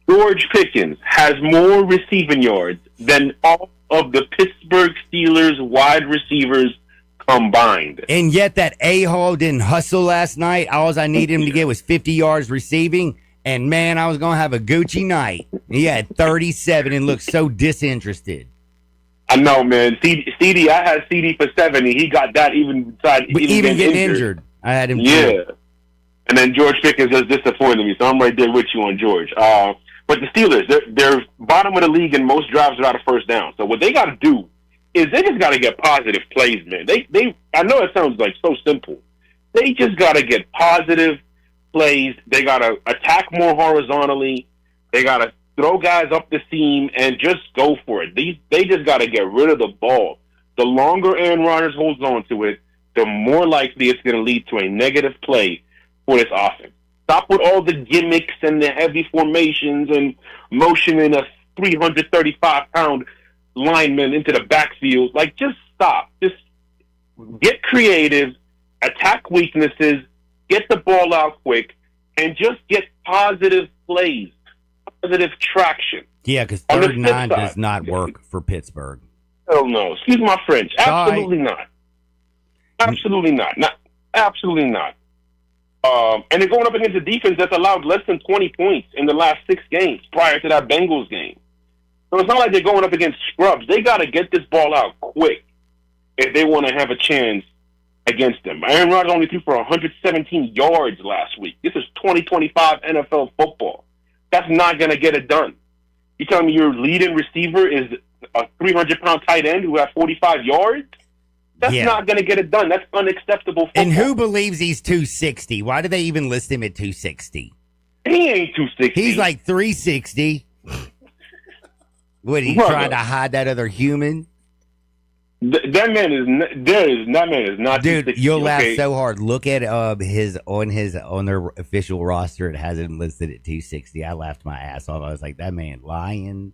George Pickens has more receiving yards than all of the Pittsburgh Steelers wide receivers combined. And yet that a-hole didn't hustle last night. All I needed him to get was 50 yards receiving. And, man, I was going to have a Gucci night. He had 37 and looked so disinterested. I know, man. CD, I had CD for 70. He got that even getting injured. I had him. Yeah. Too. And then George Pickens just disappointed me, so I'm right there with you on George. But the Steelers, they're bottom of the league in most drives without a first down. So what they got to do is they just got to get positive plays, man. I know it sounds like so simple. They just got to get positive plays. They got to attack more horizontally. They got to throw guys up the seam and just go for it. They just got to get rid of the ball. The longer Aaron Rodgers holds on to it, the more likely it's going to lead to a negative play for this offense. Stop with all the gimmicks and the heavy formations and motioning a 335-pound lineman into the backfield. Like, just stop. Just get creative, attack weaknesses, get the ball out quick, and just get positive plays, positive traction. Yeah, because 3rd and 9 does not work for Pittsburgh. Hell no. Excuse my French. Absolutely not. Absolutely not. Absolutely not. And they're going up against a defense that's allowed less than 20 points in the last 6 games prior to that Bengals game. So it's not like they're going up against scrubs. They got to get this ball out quick if they want to have a chance against them. Aaron Rodgers only threw for 117 yards last week. This is 2025 NFL football. That's not going to get it done. You telling me your leading receiver is a 300-pound tight end who has 45 yards? That's not going to get it done. That's unacceptable football. And who believes he's 260? Why do they even list him at 260? He ain't 260. He's like 360. What, he trying to hide that other human? That man is not. Dude, 260, you'll laugh okay? so hard. Look at on their official roster. It has him listed at 260. I laughed my ass off. I was like, that man lying.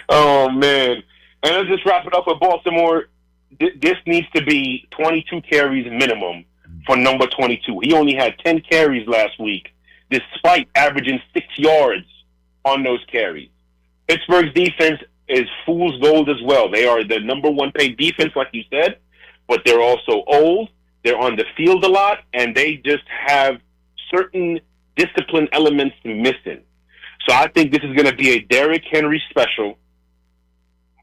Oh man! And let's just wrap it up with Baltimore. This needs to be 22 carries minimum for number 22. He only had 10 carries last week, despite averaging 6 yards on those carries. Pittsburgh's defense is fool's gold as well. They are the number one paid defense, like you said, but they're also old. They're on the field a lot, and they just have certain discipline elements missing. So I think this is going to be a Derrick Henry special.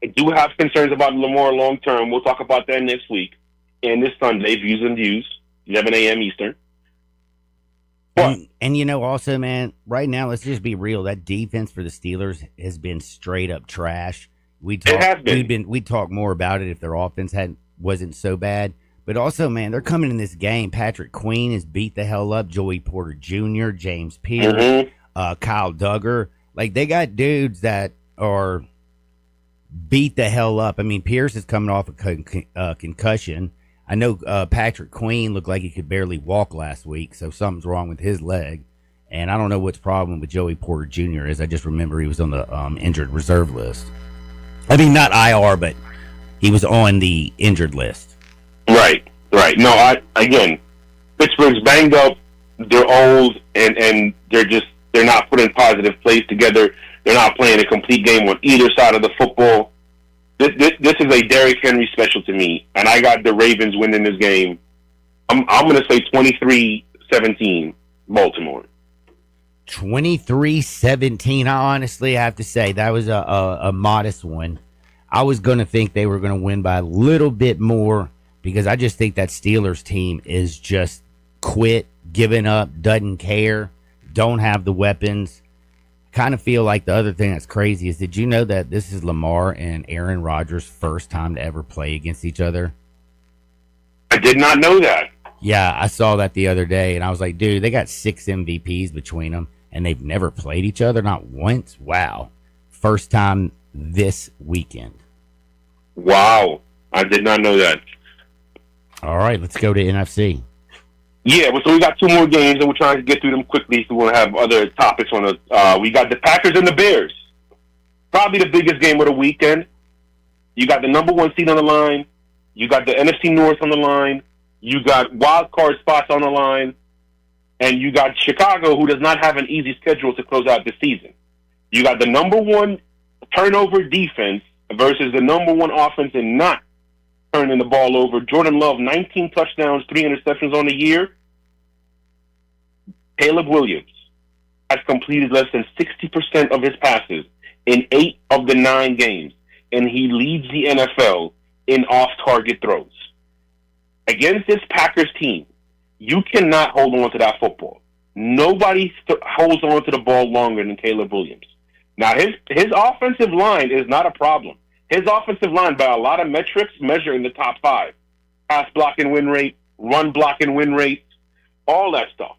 I do have concerns about Lamar long term. We'll talk about that next week. And this Sunday, Views and Views, 11 a.m. Eastern. And you know, also, man, right now, let's just be real. That defense for the Steelers has been straight up trash. We'd talk more about it if their offense wasn't so bad. But also, man, they're coming in this game. Patrick Queen has beat the hell up. Joey Porter Jr., James Pierce, Kyle Duggar. Like, they got dudes that are beat the hell up. I mean, Pierce is coming off a concussion. I know Patrick Queen looked like he could barely walk last week, so something's wrong with his leg. And I don't know what's the problem with Joey Porter Jr. is. I just remember he was on the injured reserve list. I mean, not IR, but he was on the injured list. Right. No, again, Pittsburgh's banged up. They're old, and they're not putting positive plays together. They're not playing a complete game on either side of the football. This is a Derrick Henry special to me, and I got the Ravens winning this game. I'm going to say 23-17, Baltimore. 23-17. I honestly have to say that was a modest one. I was going to think they were going to win by a little bit more because I just think that Steelers team is just quit, giving up, doesn't care, don't have the weapons. Kind of feel like the other thing that's crazy is, did you know that this is Lamar and Aaron Rodgers' first time to ever play against each other? I did not know that. Yeah, I saw that the other day, and I was like, dude, they got 6 MVPs between them, and they've never played each other, not once. Wow. First time this weekend. Wow. I did not know that. All right, let's go to NFC. Yeah, so we got 2 more games, and we're trying to get through them quickly, so we'll have other topics on the. We got the Packers and the Bears. Probably the biggest game of the weekend. You got the number 1 seed on the line. You got the NFC North on the line. You got wild card spots on the line. And you got Chicago, who does not have an easy schedule to close out the season. You got the number 1 turnover defense versus the number 1 offense in not turning the ball over. Jordan Love, 19 touchdowns, 3 interceptions on the year. Caleb Williams has completed less than 60% of his passes in 8 of the 9 games, and he leads the NFL in off-target throws. Against this Packers team, you cannot hold on to that football. Nobody holds on to the ball longer than Caleb Williams. Now, his offensive line is not a problem. His offensive line, by a lot of metrics, measure in the top 5. Pass blocking win rate, run blocking win rate, all that stuff.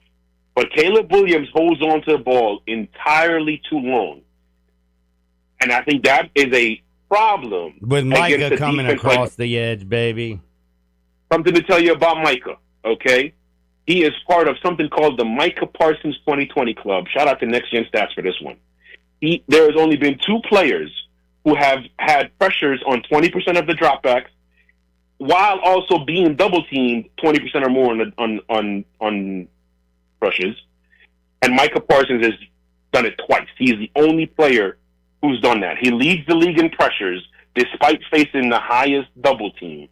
But Caleb Williams holds on to the ball entirely too long. And I think that is a problem. With Micah coming across the edge, baby. Something to tell you about Micah, okay? He is part of something called the Micah Parsons 2020 Club. Shout out to Next Gen Stats for this one. There has only been 2 players who have had pressures on 20% of the dropbacks while also being double-teamed 20% or more on rushes. And Micah Parsons has done it twice. He's the only player who's done that. He leads the league in pressures despite facing the highest double team.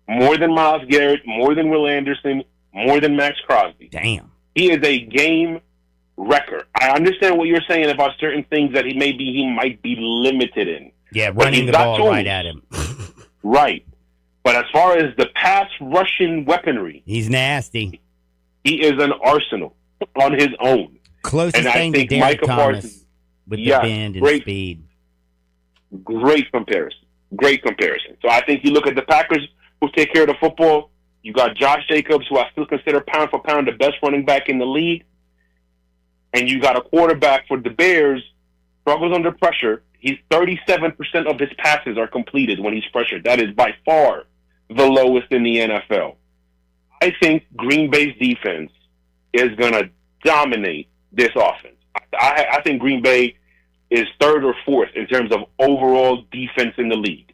More than Myles Garrett, more than Will Anderson, more than Max Crosby. Damn. He is a game wrecker. I understand what you're saying about certain things that he might be limited in. Yeah, running the ball right at him. Right. But as far as the pass rushing weaponry, he's nasty. He is an arsenal on his own. Closest and thing I think to Derek Micah Thomas Parsons with the bend and speed. Great comparison. So I think you look at the Packers who take care of the football. You got Josh Jacobs, who I still consider pound for pound the best running back in the league. And you got a quarterback for the Bears, struggles under pressure. He's 37% of his passes are completed when he's pressured. That is by far the lowest in the NFL. I think Green Bay's defense is going to dominate this offense. I think Green Bay is third or fourth in terms of overall defense in the league.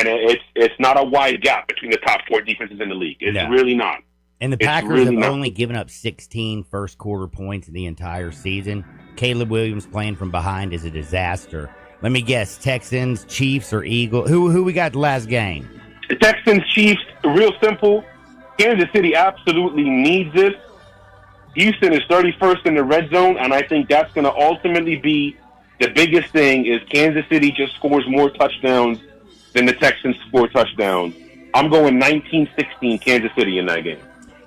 And it's not a wide gap between the top four defenses in the league. It's really not. And the Packers have only given up 16 first-quarter points in the entire season. Caleb Williams playing from behind is a disaster. Let me guess, Texans, Chiefs, or Eagles? Who we got the last game? The Texans, Chiefs, real simple. Kansas City absolutely needs this. Houston is 31st in the red zone, and I think that's going to ultimately be the biggest thing is Kansas City just scores more touchdowns than the Texans score touchdowns. I'm going 19-16 Kansas City in that game.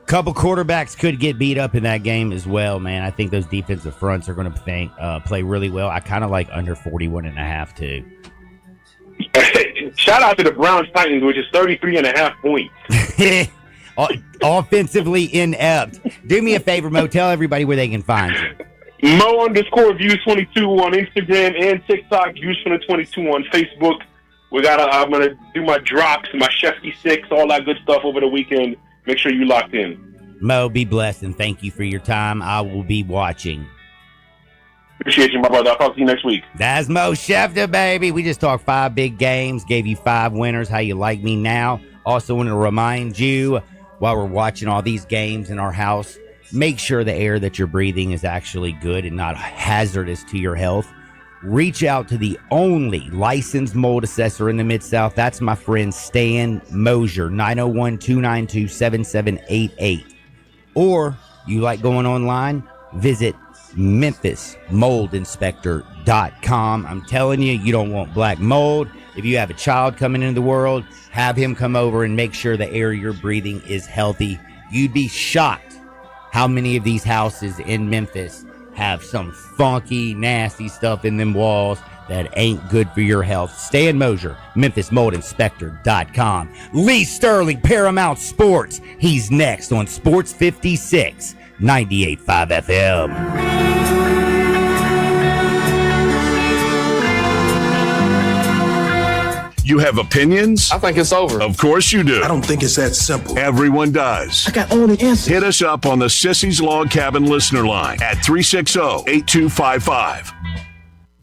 Couple quarterbacks could get beat up in that game as well, man. I think those defensive fronts are going to play really well. I kind of like under 41.5 too. Shout out to the Browns Titans, which is 33.5 points. Offensively inept. Do me a favor, Mo. Tell everybody where they can find you. Mo_Views22 on Instagram and TikTok. Views22 on Facebook. I'm gonna do my drops, my Shefty 6, all that good stuff over the weekend. Make sure you locked in. Mo, be blessed and thank you for your time. I will be watching. Appreciate you, my brother. I'll talk to you next week. That's Mo Schefter, baby. We just talked 5 big games, gave you 5 winners. How you like me now? Also want to remind you, while we're watching all these games in our house, make sure the air that you're breathing is actually good and not hazardous to your health. Reach out to the only licensed mold assessor in the Mid-South. That's my friend Stan Mosier, 901-292-7788. Or you like going online, visit MemphisMoldInspector.com. I'm telling you, you don't want black mold. If you have a child coming into the world, have him come over and make sure the air you're breathing is healthy. You'd be shocked how many of these houses in Memphis have some funky, nasty stuff in them walls that ain't good for your health. Stan Mosier, MemphisMoldInspector.com. Lee Sterling, Paramount Sports. He's next on Sports 56, 98.5 FM. You have opinions? I think it's over. Of course you do. I don't think it's that simple. Everyone does. I got all the answers. Hit us up on the Sissy's Log Cabin listener line at 360-8255.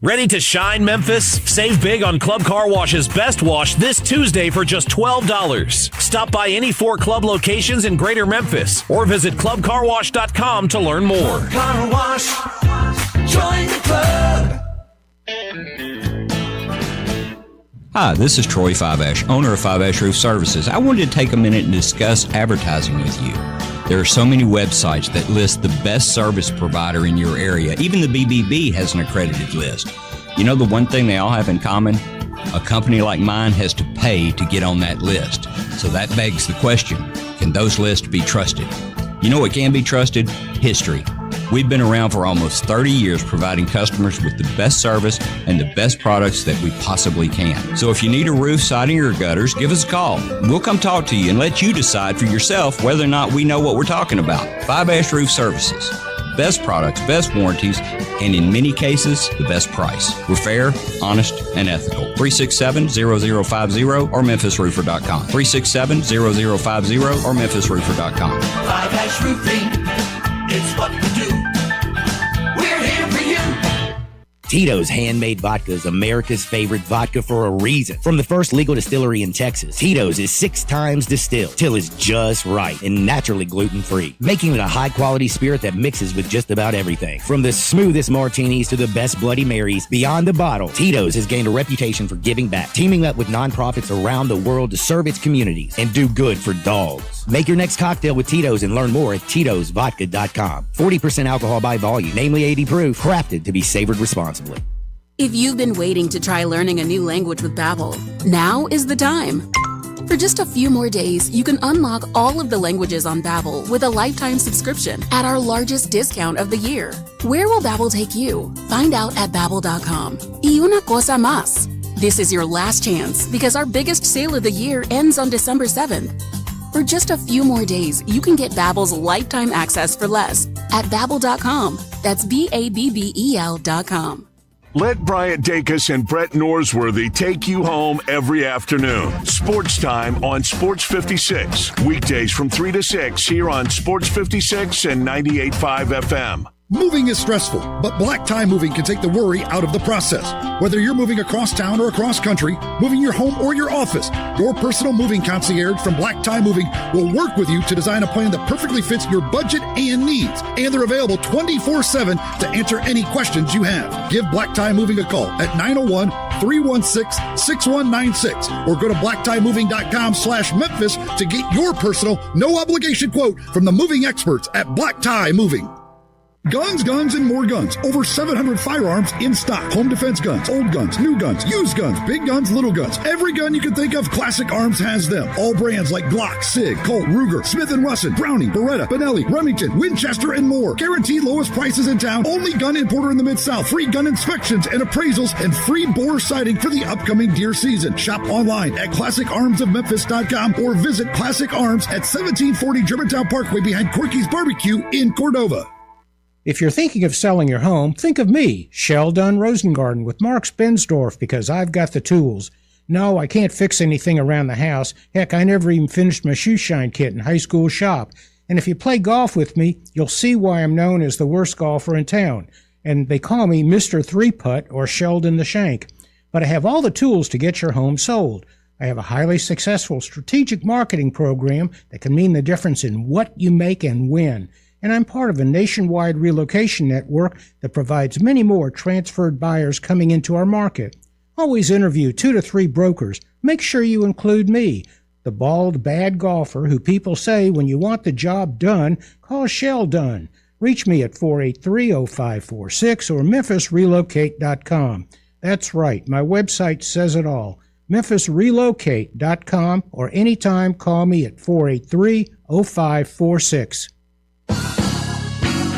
Ready to shine, Memphis? Save big on Club Car Wash's Best Wash this Tuesday for just $12. Stop by any 4 club locations in Greater Memphis or visit clubcarwash.com to learn more. Club Car Wash, join the club. Hi, this is Troy Five-Ash, owner of Five-Ash Roof Services. I wanted to take a minute and discuss advertising with you. There are so many websites that list the best service provider in your area. Even the BBB has an accredited list. You know the one thing they all have in common? A company like mine has to pay to get on that list. So that begs the question, can those lists be trusted? You know what can be trusted? History. We've been around for almost 30 years providing customers with the best service and the best products that we possibly can. So if you need a roof, siding, or gutters, give us a call. We'll come talk to you and let you decide for yourself whether or not we know what we're talking about. Five-Ash Roof Services. Best products, best warranties, and in many cases, the best price. We're fair, honest, and ethical. 367-0050 or memphisroofer.com. 367-0050 or memphisroofer.com. Five-Ash Roofing, it's what we do. We're here for you. Tito's Handmade Vodka is America's favorite vodka for a reason. From the first legal distillery in Texas, Tito's is 6 times distilled till it's just right and naturally gluten-free, making it a high-quality spirit that mixes with just about everything. From the smoothest martinis to the best Bloody Marys, beyond the bottle, Tito's has gained a reputation for giving back, teaming up with nonprofits around the world to serve its communities and do good for dogs. Make your next cocktail with Tito's and learn more at Tito'sVodka.com. 40% alcohol by volume, namely 80 proof, crafted to be savored responsibly. If you've been waiting to try learning a new language with Babbel, now is the time. For just a few more days, you can unlock all of the languages on Babbel with a lifetime subscription at our largest discount of the year. Where will Babbel take you? Find out at Babbel.com. Y una cosa más. This is your last chance because our biggest sale of the year ends on December 7th. For just a few more days, you can get Babbel's lifetime access for less at Babbel.com. That's BABBEL.com. Let Bryant Dacus and Brett Norsworthy take you home every afternoon. Sports Time on Sports 56. Weekdays from 3 to 6 here on Sports 56 and 98.5 FM. Moving is stressful, but Black Tie Moving can take the worry out of the process. Whether you're moving across town or across country, moving your home or your office, your personal moving concierge from Black Tie Moving will work with you to design a plan that perfectly fits your budget and needs. And they're available 24/7 to answer any questions you have. Give Black Tie Moving a call at 901-316-6196 or go to blacktiemoving.com/Memphis to get your personal, no obligation quote from the moving experts at Black Tie Moving. Guns, and more guns. Over 700 firearms in stock. Home defense guns, old guns, new guns, used guns, big guns, little guns. Every gun you can think of, Classic Arms has them. All brands like Glock, SIG, Colt, Ruger, Smith & Wesson, Browning, Beretta, Benelli, Remington, Winchester, and more. Guaranteed lowest prices in town. Only gun importer in the Mid-South. Free gun inspections and appraisals and free bore sighting for the upcoming deer season. Shop online at ClassicArmsOfMemphis.com or visit Classic Arms at 1740 Germantown Parkway behind Corky's Barbecue in Cordova. If you're thinking of selling your home, think of me, Sheldon Rosengarten with Marks Bensdorf, because I've got the tools. No, I can't fix anything around the house. Heck, I never even finished my shoe shine kit in high school shop. And if you play golf with me, you'll see why I'm known as the worst golfer in town. And they call me Mr. Three-Putt or Sheldon the Shank. But I have all the tools to get your home sold. I have a highly successful strategic marketing program that can mean the difference in what you make and when. And I'm part of a nationwide relocation network that provides many more transferred buyers coming into our market. Always interview 2 to 3 brokers. Make sure you include me, the bald, bad golfer who people say when you want the job done, call Sheldon. Reach me at 483-0546 or MemphisRelocate.com. That's right, my website says it all. MemphisRelocate.com or anytime call me at 483-0546.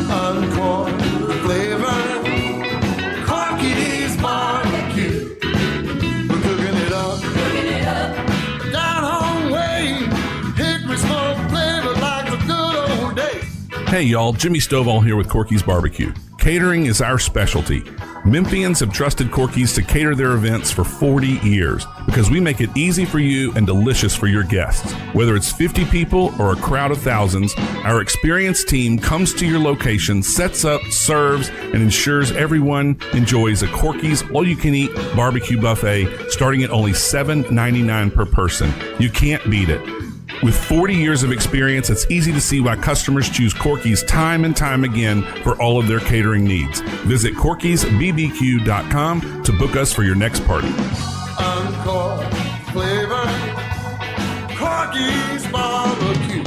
Encore flavor, Corky's barbecue. We're cooking it up, down home way. Hickory smoke flavor like the good old days. Hey y'all, Jimmy Stovall here with Corky's Barbecue. Catering is our specialty. Memphians have trusted Corky's to cater their events for 40 years because we make it easy for you and delicious for your guests. Whether it's 50 people or a crowd of thousands, our experienced team comes to your location, sets up, serves, and ensures everyone enjoys a Corky's all-you-can-eat barbecue buffet starting at only $7.99 per person. You can't beat it. With 40 years of experience, it's easy to see why customers choose Corky's time and time again for all of their catering needs. Visit Corky'sBBQ.com to book us for your next party. Encore flavor, Corky's barbecue.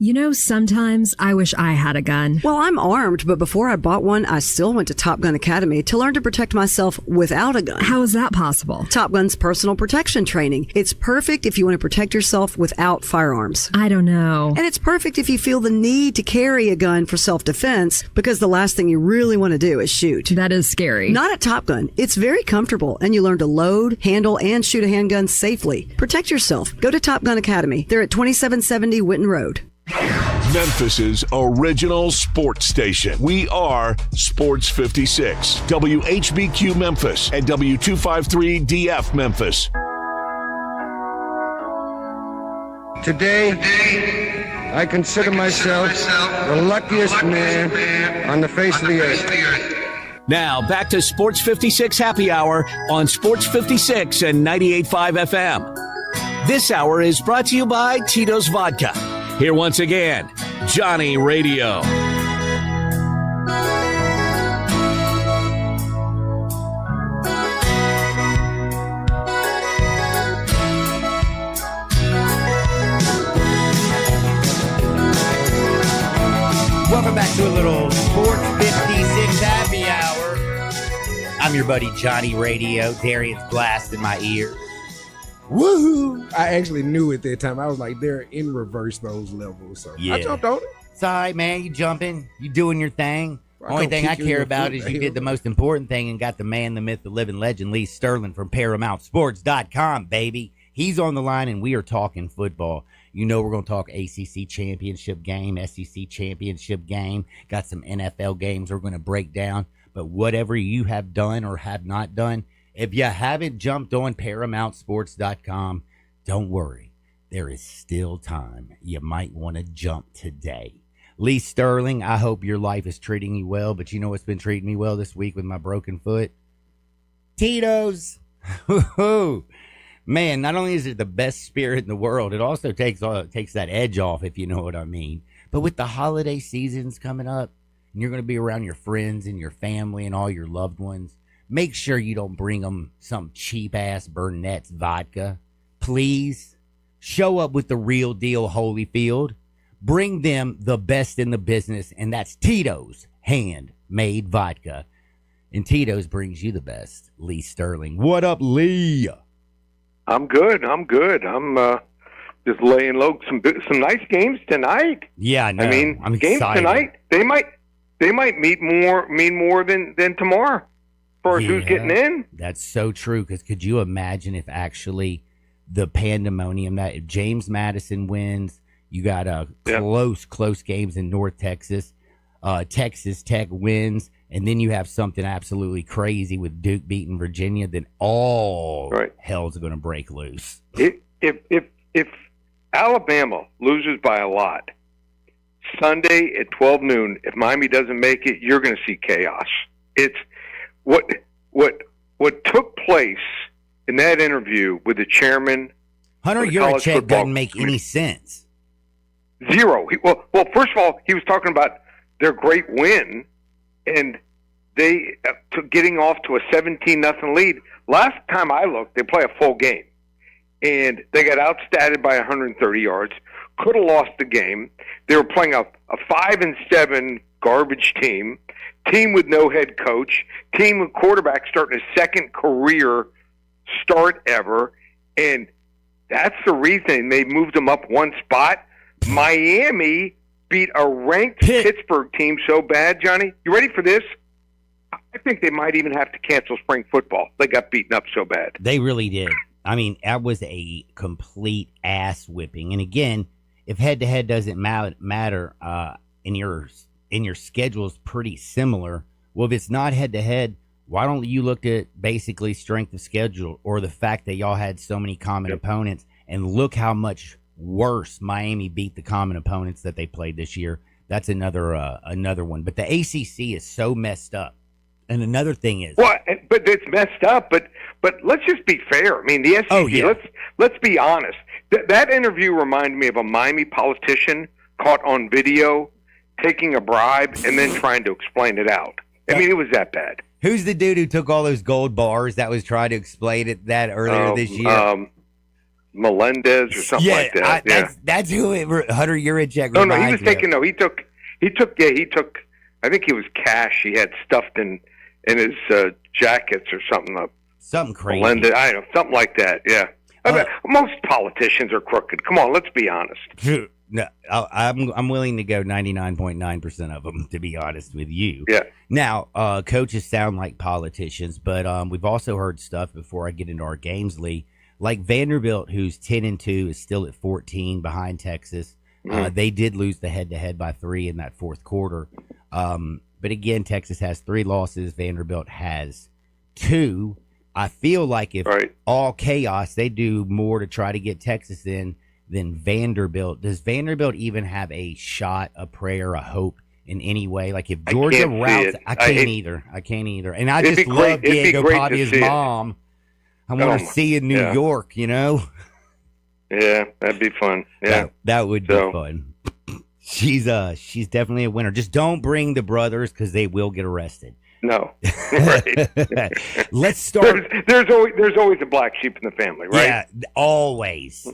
You know, sometimes I wish I had a gun. Well, I'm armed, but before I bought one, I still went to Top Gun Academy to learn to protect myself without a gun. How is that possible? Top Gun's personal protection training. It's perfect if you want to protect yourself without firearms. I don't know. And it's perfect if you feel the need to carry a gun for self-defense, because the last thing you really want to do is shoot. That is scary. Not at Top Gun. It's very comfortable, and you learn to load, handle, and shoot a handgun safely. Protect yourself. Go to Top Gun Academy. They're at 2770 Whitten Road. Memphis's original sports station. We are Sports 56, WHBQ Memphis, and W253DF Memphis. Today, I consider myself the luckiest man on the face of the earth. Now, back to Sports 56 Happy Hour on Sports 56 and 98.5 FM. This hour is brought to you by Tito's Vodka. Here once again, Johnny Radio. Welcome back to a little Sports 56 Happy Hour. I'm your buddy Johnny Radio. Darian's blasting my ear. Woohoo! I actually knew at that time. I was like, they're in reverse those levels. So Yeah. I jumped on it. It's all right, man. You jumping. You doing your thing. I Only don't thing I kick you in care the about foot, is you hell. did the most important thing and got the man, the myth, the living legend, Lee Sterling from ParamountSports.com, baby. He's on the line, and we are talking football. You know we're going to talk ACC championship game, SEC championship game. Got some NFL games we're going to break down. But whatever you have done or have not done, if you haven't jumped on ParamountSports.com, don't worry. There is still time. You might want to jump today. Lee Sterling, I hope your life is treating you well, but you know what's been treating me well this week with my broken foot? Tito's. Man, not only is it the best spirit in the world, it also takes that edge off, if you know what I mean. But with the holiday seasons coming up, and you're going to be around your friends and your family and all your loved ones, make sure you don't bring them some cheap-ass Burnett's vodka. Please, show up with the real deal Holyfield. Bring them the best in the business, and that's Tito's handmade vodka. And Tito's brings you the best. Lee Sterling. What up, Lee? I'm good. I'm just laying low. Some nice games tonight. Yeah, I know. I mean, I'm games excited. tonight. They might mean more than tomorrow. As far as who's getting in. That's so true. Because could you imagine if actually the pandemonium that if James Madison wins, you got close games in North Texas. Texas Tech wins, and then you have something absolutely crazy with Duke beating Virginia. Then all hell's going to break loose. If Alabama loses by a lot Sunday at 12 noon, if Miami doesn't make it, you're going to see chaos. It's what took place in that interview with the chairman. Hunter Yurachek doesn't make any sense. Zero. Well, first of all, he was talking about their great win, and they getting off to a 17-0 lead. Last time I looked, they play a full game, and they got outstatted by 130 yards. Could have lost the game. They were playing a 5-7 garbage team with no head coach, team with quarterback starting his second career start ever, and that's the reason they moved them up one spot. Miami beat a ranked Pittsburgh team so bad, Johnny. You ready for this? I think they might even have to cancel spring football. They got beaten up so bad. They really did. I mean, that was a complete ass whipping. And again, if head-to-head doesn't matter, and your schedule is pretty similar, well, if it's not head-to-head, why don't you look at basically strength of schedule or the fact that y'all had so many common opponents, and look how much worse Miami beat the common opponents that they played this year. That's another one. But the ACC is so messed up. And another thing is, well, but it's messed up. But let's just be fair. I mean, the SEC. Let's be honest. That interview reminded me of a Miami politician caught on video taking a bribe and then trying to explain it out. I mean, it was that bad. Who's the dude who took all those gold bars that was trying to explain it that earlier this year? Melendez or something like that. That's who Hunter Yurachek. No, he was taking. No, he took. I think it was cash he had stuffed in his jackets or something. Something crazy. Melendez, I don't know, something like that. Yeah. I mean, most politicians are crooked. Come on, let's be honest. No, I'm willing to go 99.9% of them, to be honest with you. Yeah. Now, coaches sound like politicians, but we've also heard stuff before I get into our games, Lee. Like Vanderbilt, who's 10-2, is still at 14 behind Texas. They did lose the head-to-head by 3 in that fourth quarter. But again, Texas has 3 losses. Vanderbilt has 2. I feel like if all chaos, they do more to try to get Texas in than Vanderbilt. Does Vanderbilt even have a shot, a prayer, a hope in any way? Like if Georgia routes, I can't either. And I just love Diego Pavia's mom. I want to see in New York, you know? Yeah, that'd be fun. Yeah. That would be fun. She's definitely a winner. Just don't bring the brothers because they will get arrested. No. Right. Let's start. There's always a black sheep in the family, right? Yeah, always.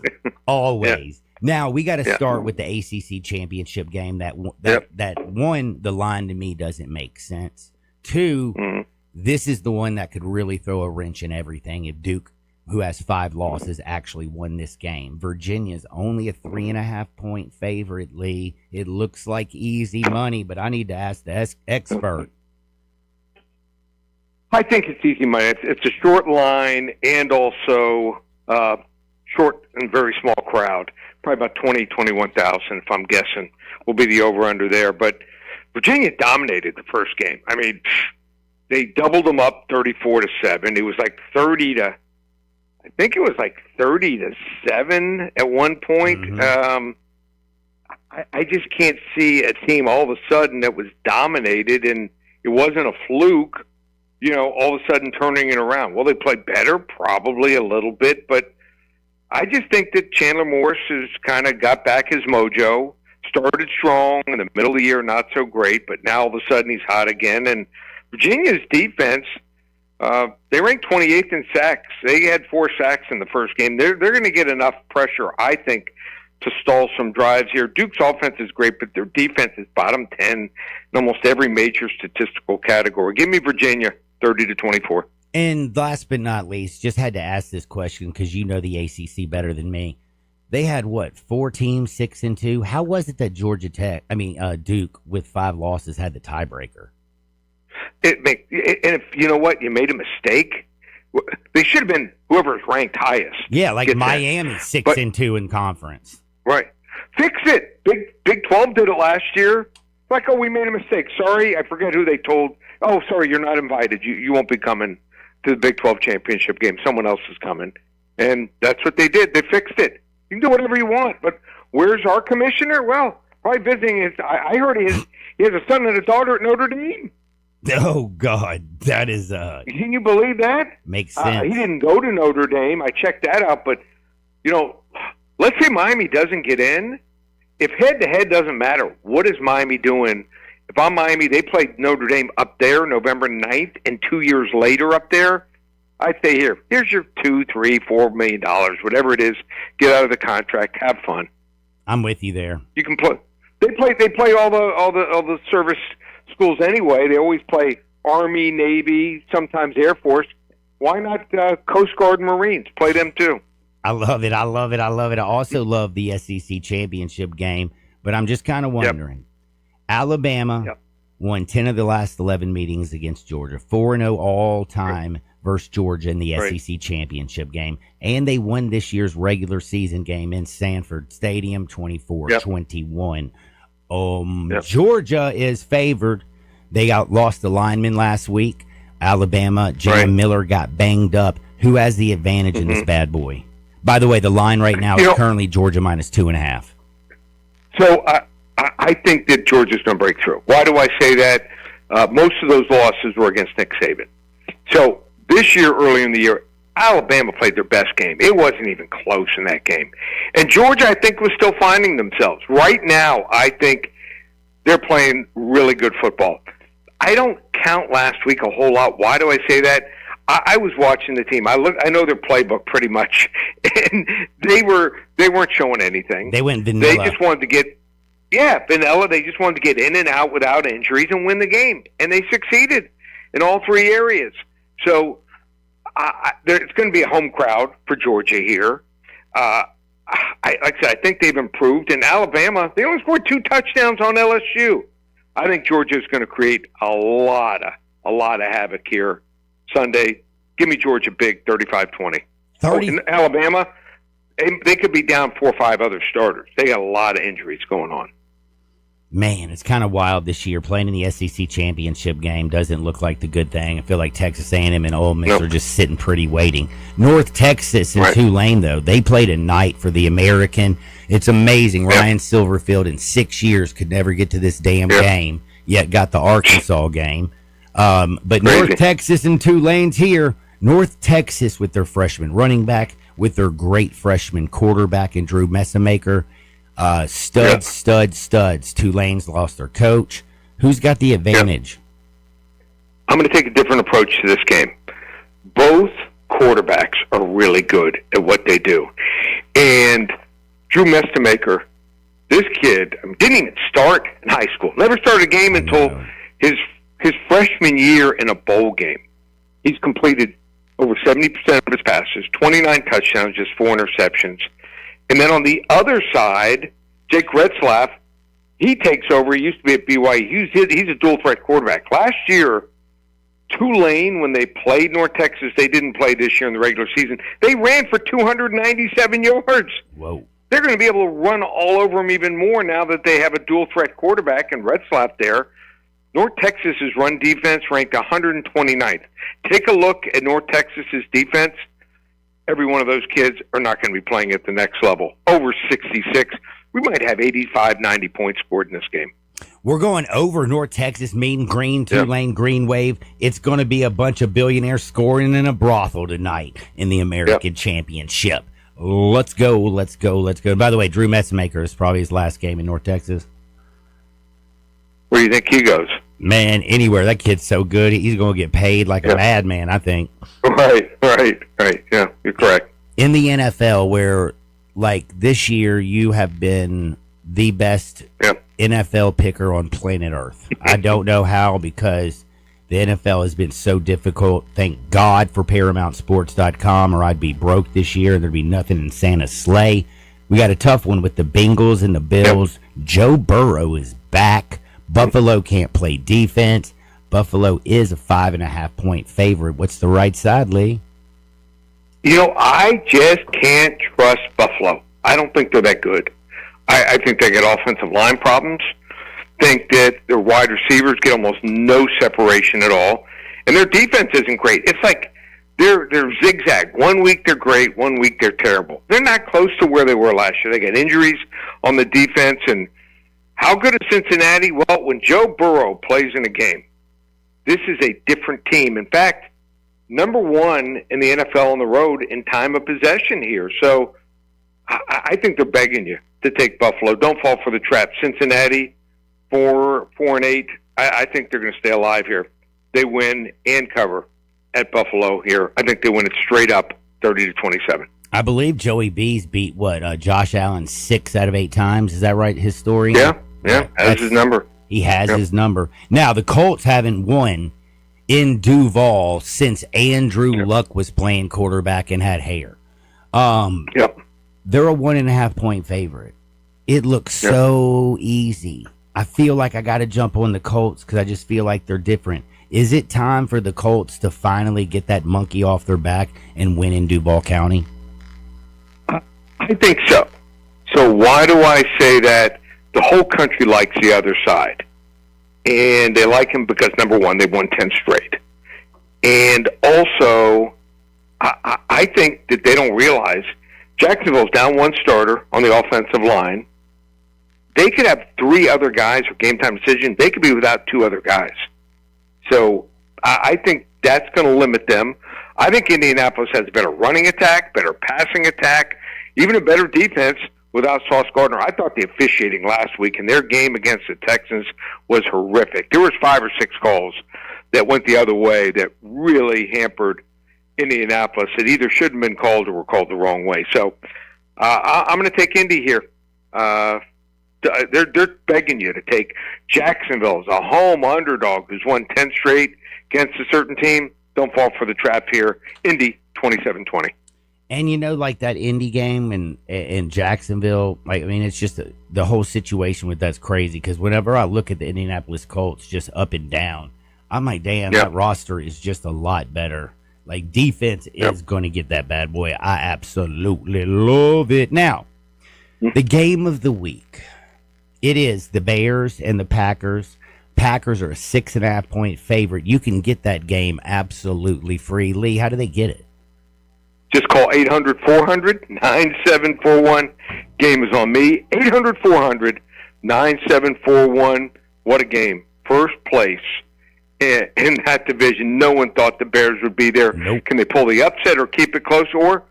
Always. Yeah. Now, we got to start with the ACC championship game. That one, the line to me doesn't make sense. 2, This is the one that could really throw a wrench in everything if Duke, who has 5 losses, actually won this game. Virginia's only a 3.5-point favorite, Lee. It looks like easy money, but I need to ask the expert. I think it's easy money. It's a short line and also short and very small crowd. Probably about 20, 21,000, if I'm guessing, will be the over-under there. But Virginia dominated the first game. I mean, they doubled them up 34-7. It was like 30-7 at one point. Mm-hmm. I just can't see a team all of a sudden that was dominated, and it wasn't a fluke, all of a sudden turning it around. Well, they played better, probably a little bit, but I just think that Chandler Morris has kind of got back his mojo, started strong in the middle of the year, not so great, but now all of a sudden he's hot again. And Virginia's defense, they ranked 28th in sacks. They had 4 sacks in the first game. They're going to get enough pressure, I think, to stall some drives here. Duke's offense is great, but their defense is bottom 10 in almost every major statistical category. Give me Virginia 30-24. And last but not least, just had to ask this question because you know the ACC better than me. They had 4 teams, 6-2. How was it that Duke with 5 losses had the tiebreaker? And if you know what, you made a mistake. They should have been whoever's ranked highest. Yeah, like Miami 6-2 in conference. Right. Fix it. Big 12 did it last year. Like, oh, we made a mistake. Sorry, I forget who they told. Oh, sorry, you're not invited. You won't be coming to the Big 12 championship game. Someone else is coming. And that's what they did. They fixed it. You can do whatever you want, but where's our commissioner? Well, probably visiting his. I heard he has a son and a daughter at Notre Dame. Oh God, that is. Can you believe that? Makes sense. He didn't go to Notre Dame. I checked that out, but let's say Miami doesn't get in. If head-to-head doesn't matter, what is Miami doing? If I'm Miami, they played Notre Dame up there November 9th, and 2 years later up there. I'd say here's your $2, $3, $4 million, whatever it is. Get out of the contract, have fun. I'm with you there. You can play. They play all the service schools anyway. They always play Army, Navy, sometimes Air Force. Why not Coast Guard and Marines? Play them too. I love it. I also love the SEC championship game, but I'm just kind of wondering. Alabama won 10 of the last 11 meetings against Georgia, 4-0 all time versus Georgia in the SEC championship game, and they won this year's regular season game in Sanford Stadium 24-21. Georgia is favored. They lost the lineman last week. Alabama, Jalen Miller got banged up. Who has the advantage in this bad boy? By the way, the line right now is currently Georgia minus 2.5. So I think that Georgia's going to break through. Why do I say that? Most of those losses were against Nick Saban. So this year, early in the year, Alabama played their best game. It wasn't even close in that game. And Georgia, I think, was still finding themselves. Right now, I think they're playing really good football. I don't count last week a whole lot. Why do I say that? I was watching the team. I know their playbook pretty much, and they weren't showing anything. They went vanilla. They just wanted to get vanilla. They just wanted to get in and out without injuries and win the game, and they succeeded in all 3 areas. So it's going to be a home crowd for Georgia here. Like I said, I think they've improved. And Alabama, they only scored 2 touchdowns on LSU. I think Georgia is going to create a lot of havoc here Sunday. Give me Georgia big, 35-20. In Alabama, they could be down 4 or 5 other starters. They got a lot of injuries going on. Man, it's kind of wild this year. Playing in the SEC championship game doesn't look like the good thing. I feel like Texas A&M and Ole Miss are just sitting pretty waiting. North Texas and Tulane, though, they played a night for the American. It's amazing. Ryan Silverfield in 6 years could never get to this damn game, yet got the Arkansas game. But North Texas and Tulane's here. North Texas with their freshman running back, with their great freshman quarterback in Drew Messamaker. Studs. Tulane's lost their coach. Who's got the advantage? I'm going to take a different approach to this game. Both quarterbacks are really good at what they do. And Drew Messamaker, this kid, didn't even start in high school. Never started a game until his freshman year in a bowl game. He's completed over 70% of his passes, 29 touchdowns, just 4 interceptions. And then on the other side, Jake Retzlaff, he takes over. He used to be at BYU. He's a dual-threat quarterback. Last year, Tulane, when they played North Texas, they didn't play this year in the regular season. They ran for 297 yards. Whoa. They're going to be able to run all over them even more now that they have a dual-threat quarterback and Retzlaff there. North Texas's run defense ranked 129th. Take a look at North Texas's defense. Every one of those kids are not going to be playing at the next level. Over 66. We might have 85, 90 points scored in this game. We're going over North Texas, Mean Green, Tulane, Green Wave. It's going to be a bunch of billionaires scoring in a brothel tonight in the American Championship. Let's go, let's go, let's go. By the way, Drew Metzmaker is probably his last game in North Texas. Where do you think he goes? Man, anywhere. That kid's so good. He's going to get paid like a madman, I think. Right. Yeah, you're correct. In the NFL, where, like, this year you have been the best NFL picker on planet Earth. I don't know how, because the NFL has been so difficult. Thank God for ParamountSports.com, or I'd be broke this year and there'd be nothing in Santa's sleigh. We got a tough one with the Bengals and the Bills. Joe Burrow is back. Buffalo can't play defense. Buffalo is a 5.5-point favorite. What's the right side, Lee? You know, I just can't trust Buffalo. I don't think they're that good. I think they get offensive line problems. Think that their wide receivers get almost no separation at all. And their defense isn't great. It's like they're zigzag. 1 week they're great, 1 week they're terrible. They're not close to where they were last year. They got injuries on the defense. And how good is Cincinnati? Well, when Joe Burrow plays in a game, this is a different team. In fact, number 1 in the NFL on the road in time of possession here. So I think they're begging you to take Buffalo. Don't fall for the trap. Cincinnati, 4-8. I think they're going to stay alive here. They win and cover at Buffalo here. I think they win it straight up, 30-27. I believe Joey B's beat Josh Allen 6 out of 8 times. Is that right? His story? Yeah. That's his number. He has his number. Now, the Colts haven't won in Duval since Andrew Luck was playing quarterback and had hair. They're a 1.5-point favorite. It looks so easy. I feel like I got to jump on the Colts because I just feel like they're different. Is it time for the Colts to finally get that monkey off their back and win in Duval County? I think so. So why do I say that? The whole country likes the other side. And they like him because, number 1, they've won 10 straight. And also, I think that they don't realize Jacksonville's down 1 starter on the offensive line. They could have 3 other guys for game-time decision. They could be without 2 other guys. So I think that's going to limit them. I think Indianapolis has a better running attack, better passing attack, even a better defense without Sauce Gardner. I thought the officiating last week in their game against the Texans was horrific. There was 5 or 6 calls that went the other way that really hampered Indianapolis. It either shouldn't have been called or were called the wrong way. So I'm going to take Indy here. They're begging you to take Jacksonville as a home underdog who's won 10 straight against a certain team. Don't fall for the trap here. Indy, 27-20. And, you know, like that Indy game in Jacksonville, like, I mean, it's just the whole situation with that's crazy because whenever I look at the Indianapolis Colts just up and down, I'm like, damn, that roster is just a lot better. Like, defense is going to get that bad boy. I absolutely love it. Now, the game of the week, it is the Bears and the Packers. Packers are a 6.5-point favorite. You can get that game absolutely free. Lee, how do they get it? Just call 800-400-9741. Game is on me. 800-400-9741. What a game. First place in that division. No one thought the Bears would be there. Nope. Can they pull the upset or keep it close? Or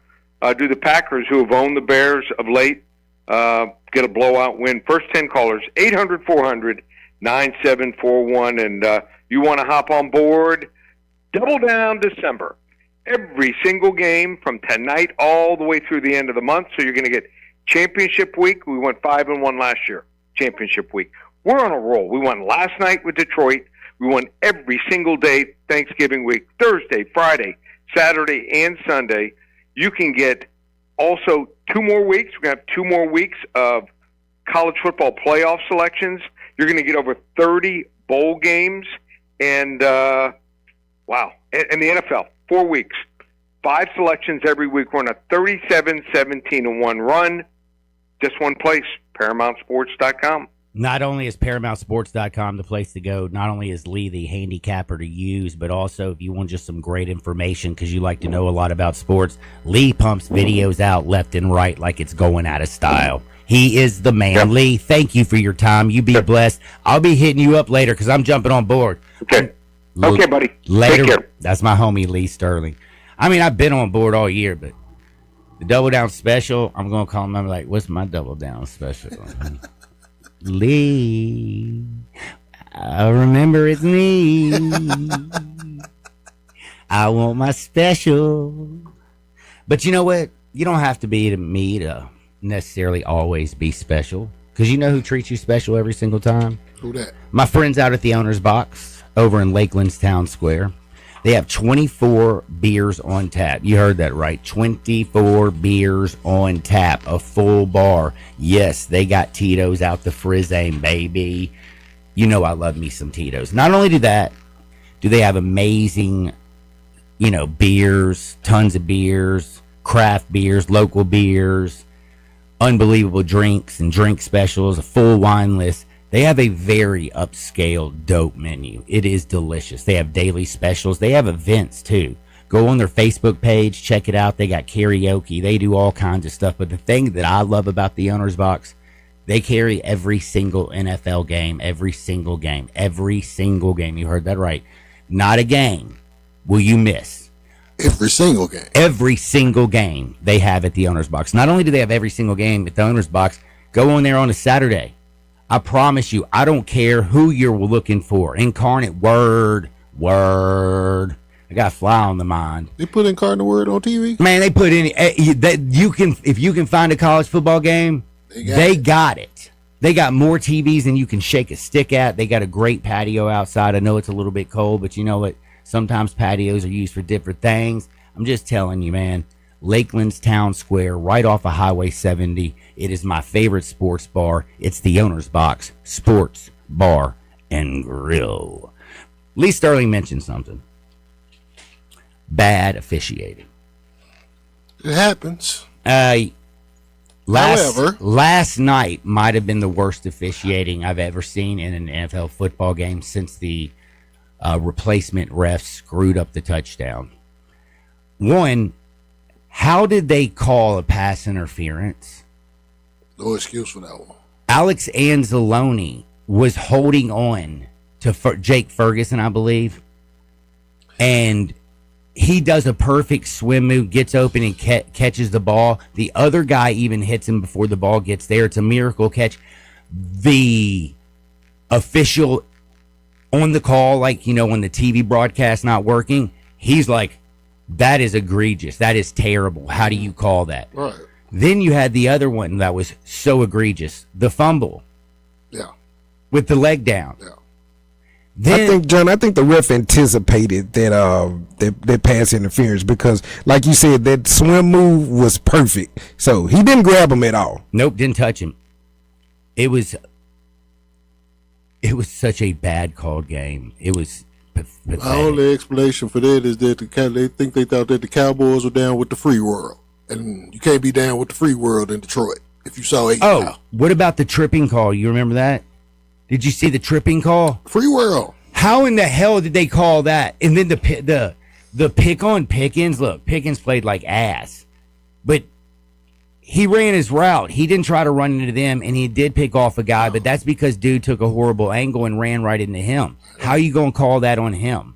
do the Packers, who have owned the Bears of late, get a blowout win? First 10 callers, 800-400-9741. And you want to hop on board? Double down December. Every single game from tonight all the way through the end of the month. So you're going to get championship week. We went 5-1 last year. Championship week. We're on a roll. We won last night with Detroit. We won every single day Thanksgiving week, Thursday, Friday, Saturday, and Sunday. You can get also 2 more weeks. We're going to have 2 more weeks of college football playoff selections. You're going to get over 30 bowl games. And, wow, and the NFL, 4 weeks. 5 selections every week. We're on a 37-17-1 run. Just one place, ParamountSports.com. Not only is ParamountSports.com the place to go, not only is Lee the handicapper to use, but also if you want just some great information because you like to know a lot about sports, Lee pumps videos out left and right like it's going out of style. He is the man. Yep. Lee, thank you for your time. You be blessed. I'll be hitting you up later because I'm jumping on board. Okay. Okay, buddy. Later. Take care. That's my homie, Lee Sterling. I mean, I've been on board all year, but the Double Down Special, I'm going to call him. I'm like, what's my Double Down Special? Lee, I remember it's me. I want my special. But you know what? You don't have to be to me to necessarily always be special. Because you know who treats you special every single time? Who that? My friends out at the Owner's Box over in Lakeland's Town Square. They have 24 beers on tap. You heard that right. 24 beers on tap. A full bar. Yes, they got Tito's out the Frizane, baby. You know I love me some Tito's. Not only do that, do they have amazing, beers, tons of beers, craft beers, local beers, unbelievable drinks and drink specials, a full wine list. They have a very upscale, dope menu. It is delicious. They have daily specials. They have events, too. Go on their Facebook page. Check it out. They got karaoke. They do all kinds of stuff. But the thing that I love about the Owner's Box, they carry every single NFL game, every single game. Every single game. You heard that right. Not a game will you miss. Every single game. Every single game they have at the Owner's Box. Not only do they have every single game at the Owner's Box, go on there on a Saturday. I promise you, I don't care who you're looking for. Incarnate Word. I got a fly on the mind. They put Incarnate Word on TV? Man, they put in if you can find a college football game, they got it. They got more TVs than you can shake a stick at. They got a great patio outside. I know it's a little bit cold, but you know what? Sometimes patios are used for different things. I'm just telling you, man. Lakeland's Town Square, right off of Highway 70. It is my favorite sports bar. It's the Owner's Box Sports Bar and Grill. Lee Sterling mentioned something. Bad officiating. It happens. Last night might have been the worst officiating I've ever seen in an NFL football game since the replacement refs screwed up the touchdown. One, how did they call a pass interference? No excuse for that one. Alex Anzalone was holding on to Jake Ferguson, I believe. And he does a perfect swim move, gets open and catches the ball. The other guy even hits him before the ball gets there. It's a miracle catch. The official on the call, like, when the TV broadcast not working, he's like, that is egregious. That is terrible. How do you call that? Right. Then you had the other one that was so egregious, the fumble. Yeah. With the leg down. Yeah. Then, I think the ref anticipated that pass interference because, like you said, that swim move was perfect. So he didn't grab him at all. Nope, didn't touch him. It was such a bad called game. It was pathetic. My only explanation for that is that they thought that the Cowboys were down with the free world. And you can't be down with the free world in Detroit if you saw it. Oh, what about the tripping call? You remember that? Did you see the tripping call? Free world. How in the hell did they call that? And then the pick on Pickens. Look, Pickens played like ass, but he ran his route. He didn't try to run into them, and he did pick off a guy, but that's because dude took a horrible angle and ran right into him. How are you going to call that on him?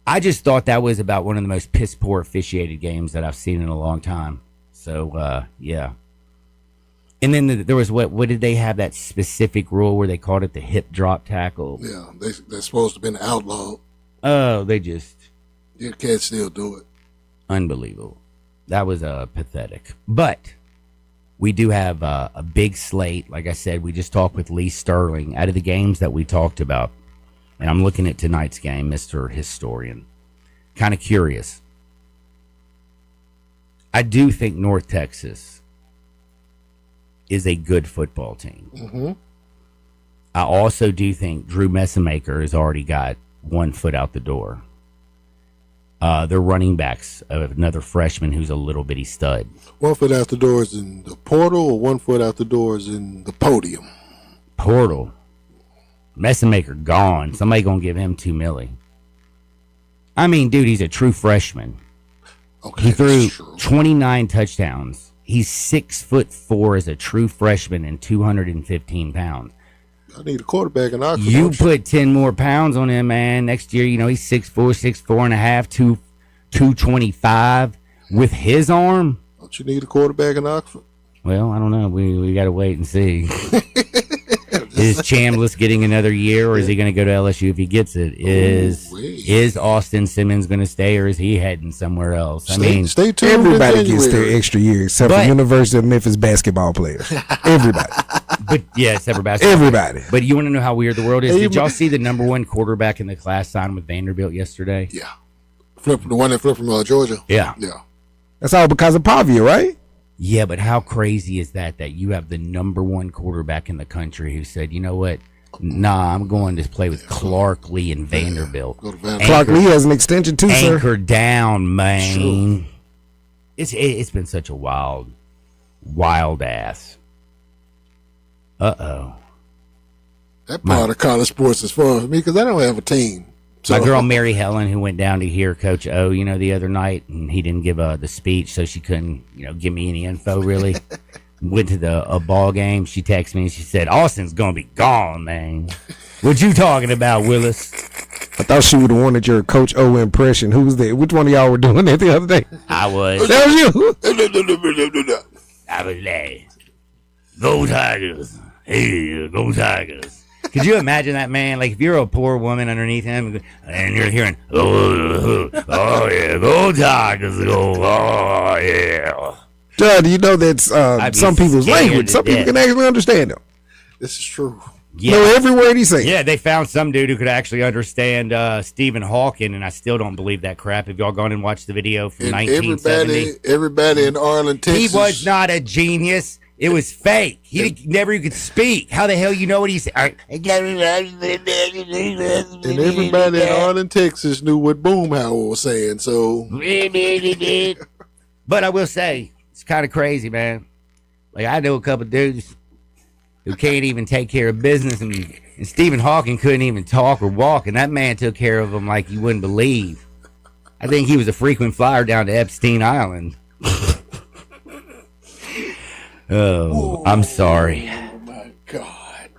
I just thought that was about one of the most piss-poor officiated games that I've seen in a long time. So, yeah. And then there was what did they have that specific rule where they called it the hip drop tackle? Yeah, they're supposed to have been outlawed. Oh, they just... You can't still do it. Unbelievable. That was pathetic. But we do have a big slate. Like I said, we just talked with Lee Sterling. Out of the games that we talked about, and I'm looking at tonight's game, Mr. Historian. Kind of curious. I do think North Texas is a good football team. Mm-hmm. I also do think Drew Messamaker has already got one foot out the door. Their running backs, another freshman who's a little bitty stud. 1 foot out the door is in the portal, or 1 foot out the door is in the podium? Portal. Messamaker gone. Somebody gonna give him $2 million. I mean, dude, he's a true freshman. Okay, he threw 29 touchdowns. He's 6'4" as a true freshman and 215 pounds. I need a quarterback in Oxford. You put 10 more pounds on him, man. Next year, he's 6'4", and a half, 225 with his arm. Don't you need a quarterback in Oxford? Well, I don't know. We got to wait and see. Is Chambliss getting another year, or is he going to go to LSU if he gets it? Is Austin Simmons going to stay, or is he heading somewhere else? Stay tuned. Everybody gets their extra year, except for University of Memphis basketball players. Everybody. But yes, everybody. Everybody. But you want to know how weird the world is? Did y'all see the number one quarterback in the class sign with Vanderbilt yesterday? Yeah. The one that flipped from Georgia? Yeah. Yeah. That's all because of Pavia, right? Yeah, but how crazy is that you have the number one quarterback in the country who said, you know what? Nah, I'm going to play with Clark Lee and Vanderbilt. Clark Lee has an extension too, sir. Anchor down, man. It's been such a wild ass. Uh-oh. That part of college sports is fun for me because I don't have a team. So. My girl Mary Helen, who went down to hear Coach O, the other night, and he didn't give the speech, so she couldn't, give me any info, really. Went to a ball game. She texted me, and she said, Austin's going to be gone, man. What you talking about, Willis? I thought she would have wanted your Coach O impression. Who was there? Which one of y'all were doing that the other day? I was. That was you. I was there. Go Tigers. Hey, go Tigers. Could you imagine that, man? Like, if you're a poor woman underneath him and you're hearing, oh yeah, go Tigers, go, oh, yeah. John, do you know that's some people's language? Some people can actually understand them. This is true. Yeah. Know every word he says. Yeah, they found some dude who could actually understand Stephen Hawking, and I still don't believe that crap. Have y'all gone and watched the video from 1970? Everybody in Arlen, Texas. He was not a genius. It was fake. He never could speak. How the hell you know what he said? And everybody in Arlen, Texas knew what Boomhauer was saying, so. But I will say, it's kind of crazy, man. Like, I know a couple dudes who can't even take care of business, and Stephen Hawking couldn't even talk or walk, and that man took care of them like you wouldn't believe. I think he was a frequent flyer down to Epstein Island. Oh, I'm sorry. Oh, my God.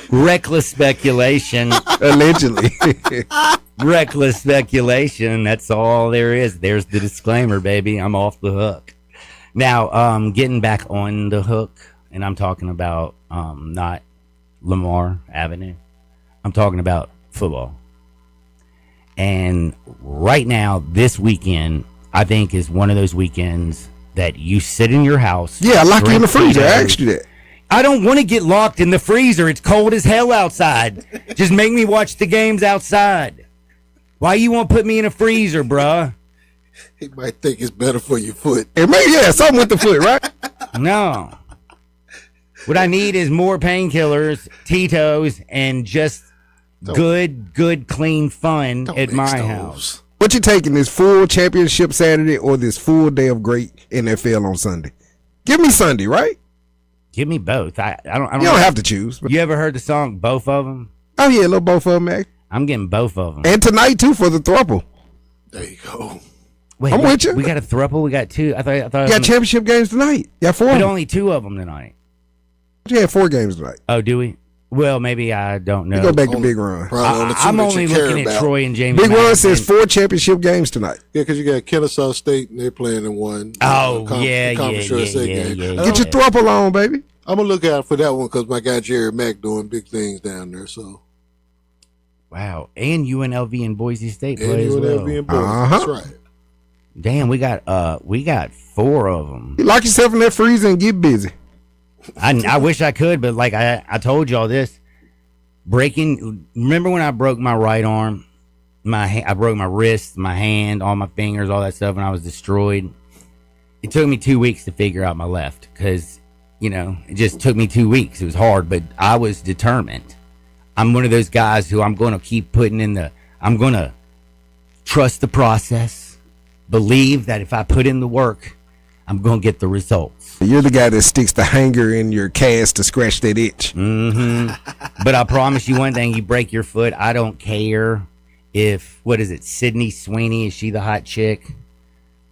Reckless speculation. Allegedly. Reckless speculation. That's all there is. There's the disclaimer, baby. I'm off the hook. Now, getting back on the hook, and I'm talking about not Lamar Avenue. I'm talking about football. And right now, this weekend, I think is one of those weekends that you sit in your house. Yeah, lock you in the freezer. I asked you that. I don't want to get locked in the freezer. It's cold as hell outside. Just make me watch the games outside. Why you want to put me in a freezer, bruh? He might think it's better for your foot. Something with the foot, right? No. What I need is more painkillers, Tito's, and just good, clean fun at my house. What you taking, this full championship Saturday or this full day of great NFL on Sunday? Give me Sunday, right? Give me both. I don't. You don't have to choose. You ever heard the song "Both of Them"? Oh yeah, little both of them, man. I'm getting both of them. And tonight too for the throuple. There you go. Wait, I'm with you. We got a throuple. We got two. I thought. You got championship games tonight. Yeah, 4. But only 2 of them tonight. You had 4 games tonight. Oh, do we? Well, maybe I don't know. You go back to Big Run. I'm only looking at Troy and James. Big Run says 4 championship games tonight. Yeah, because you got Kennesaw State and they're playing in one. Oh, yeah. Get Get your throuple on, baby. I'm going to look out for that one because my guy Jerry Mack doing big things down there. So. Wow. And UNLV and Boise State and play as well. UNLV and Boise. That's right. Damn, we got 4 of them. You lock yourself in that freezer and get busy. I wish I could, but like I told y'all this, Remember when I broke my right arm? I broke my wrist, my hand, all my fingers, all that stuff, and I was destroyed. It took me 2 weeks to figure out my left because, it just took me 2 weeks. It was hard, but I was determined. I'm one of those guys who I'm going to keep putting I'm going to trust the process, believe that if I put in the work, I'm going to get the results. You're the guy that sticks the hanger in your cast to scratch that itch. Mm-hmm. But I promise you one thing, you break your foot, I don't care if, Sydney Sweeney, is she the hot chick?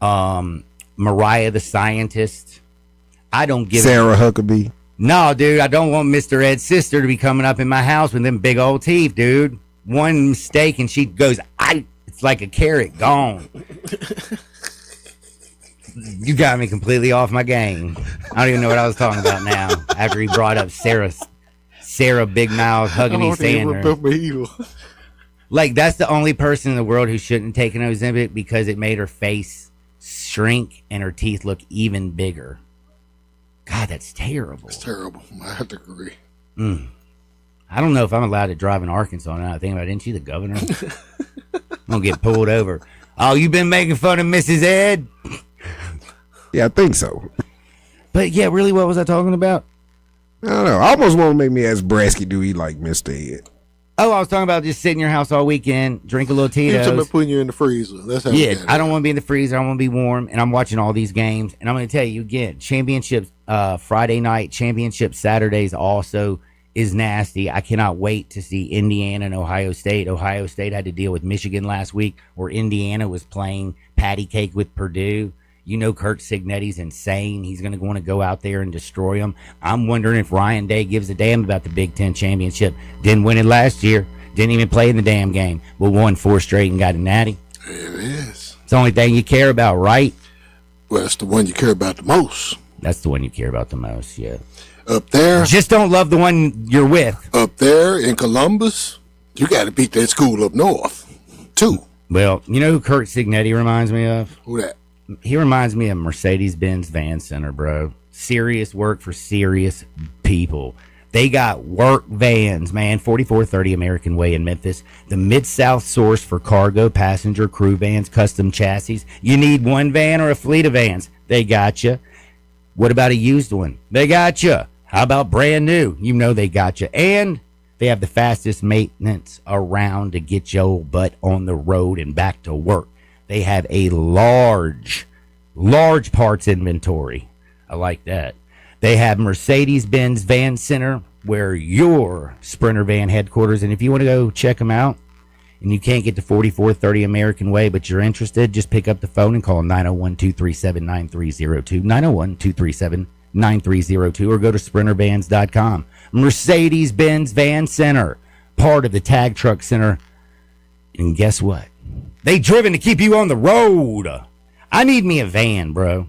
Mariah the scientist. I don't give Sarah Huckabee. No, dude, I don't want Mr. Ed's sister to be coming up in my house with them big old teeth, dude. One mistake and she goes, it's like a carrot gone. You got me completely off my game. I don't even know what I was talking about now. After he brought up Sarah Big Mouth Huckabee Sanders. Like, that's the only person in the world who shouldn't have taken Ozempic because it made her face shrink and her teeth look even bigger. God, that's terrible. It's terrible. I have to agree. I don't know if I'm allowed to drive in Arkansas now. I think about it. Isn't she the governor? I'm going to get pulled over. Oh, you been making fun of Mrs. Ed? Yeah, I think so. But yeah, really, what was I talking about? I don't know. I almost want to make me ask Brasky, do he like Mr. Ed? Oh, I was talking about just sitting in your house all weekend, drink a little Tito's. You're talking about putting you in the freezer. That's how I don't want to be in the freezer. I want to be warm, and I'm watching all these games. And I'm going to tell you again, championships Friday night, championship Saturdays also is nasty. I cannot wait to see Indiana and Ohio State. Ohio State had to deal with Michigan last week, where Indiana was playing patty cake with Purdue. Kurt Cignetti's insane. He's going to want to go out there and destroy them. I'm wondering if Ryan Day gives a damn about the Big Ten championship. Didn't win it last year. Didn't even play in the damn game. But won 4 straight and got a natty. It is. It's the only thing you care about, right? Well, that's the one you care about the most. That's the one you care about the most, yeah. Up there. Just don't love the one you're with. Up there in Columbus, you got to beat that school up north, too. Well, you know who Kurt Cignetti reminds me of? Who that? He reminds me of Mercedes-Benz Van Center, bro. Serious work for serious people. They got work vans, man. 4430 American Way in Memphis. The Mid-South source for cargo, passenger, crew vans, custom chassis. You need one van or a fleet of vans? They got you. What about a used one? They got you. How about brand new? You know they got you. And they have the fastest maintenance around to get your butt on the road and back to work. They have a large parts inventory. I like that. They have Mercedes-Benz Van Center, where your Sprinter van headquarters. And if you want to go check them out and you can't get to 4430 American Way, but you're interested, just pick up the phone and call 901-237-9302, 901-237-9302, or go to sprintervans.com. Mercedes-Benz Van Center, part of the Tag Truck Center. And guess what? They driven to keep you on the road. I need me a van, bro.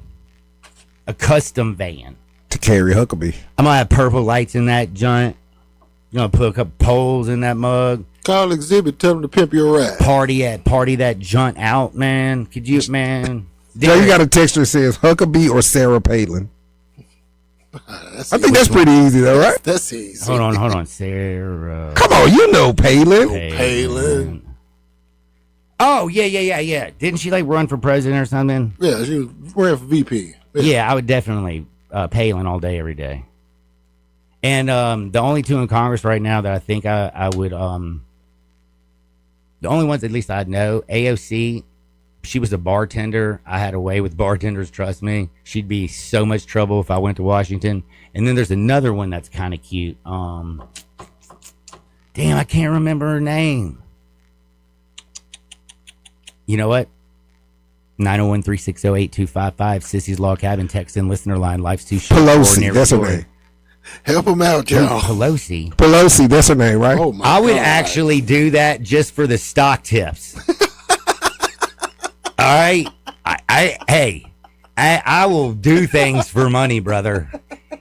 A custom van. To carry Huckabee. I'm going to have purple lights in that joint. You know, put a couple poles in that mug. Call Exhibit, tell them to pimp your ride. Party that joint out, man. Could you, man? So you got a text that says Huckabee or Sarah Palin. I think that's pretty easy, though, right? That's easy. Hold on. Sarah. Come on, you know Palin. Palin. Oh, yeah. Didn't she, run for president or something? Yeah, she was running for VP. Yeah, I would definitely Palin all day, every day. And the only two in Congress right now that I think I would, the only ones at least I know, AOC, she was a bartender. I had a way with bartenders, trust me. She'd be so much trouble if I went to Washington. And then there's another one that's kind of cute. Damn, I can't remember her name. You know what? 901-360-8255. Sissy's Log Cabin. Text in listener line. Life's too short. Pelosi, that's her name. Help him out, y'all. Pelosi, that's her name, right? Oh my I would God. actually do that just for the stock tips. All right? I will do things for money, brother.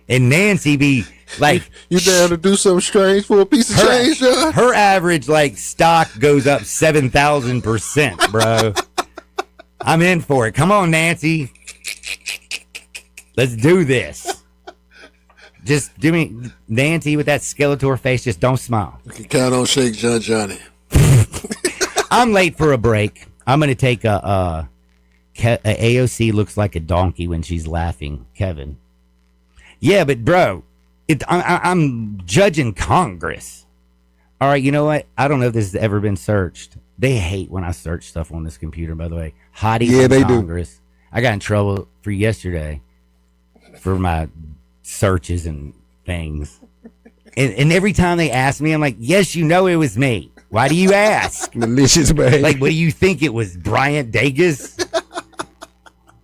And Nancy be like... You down to do something strange for a piece of change, John? Her average, stock goes up 7,000%, bro. I'm in for it. Come on, Nancy. Let's do this. Just do me, Nancy, with that Skeletor face. Just don't smile. You can count on Shake Johnny. I'm late for a break. I'm going to take a AOC looks like a donkey when she's laughing, Kevin. Yeah, but bro, I'm judging Congress. All right, you know what? I don't know if this has ever been searched. They hate when I search stuff on this computer, by the way. Hottie yeah, they Congress. Do. I got in trouble for yesterday for my searches and things. And every time they ask me, I'm like, yes, you know it was me. Why do you ask? Malicious behavior. Like, what do you think it was? Bryant Dagus?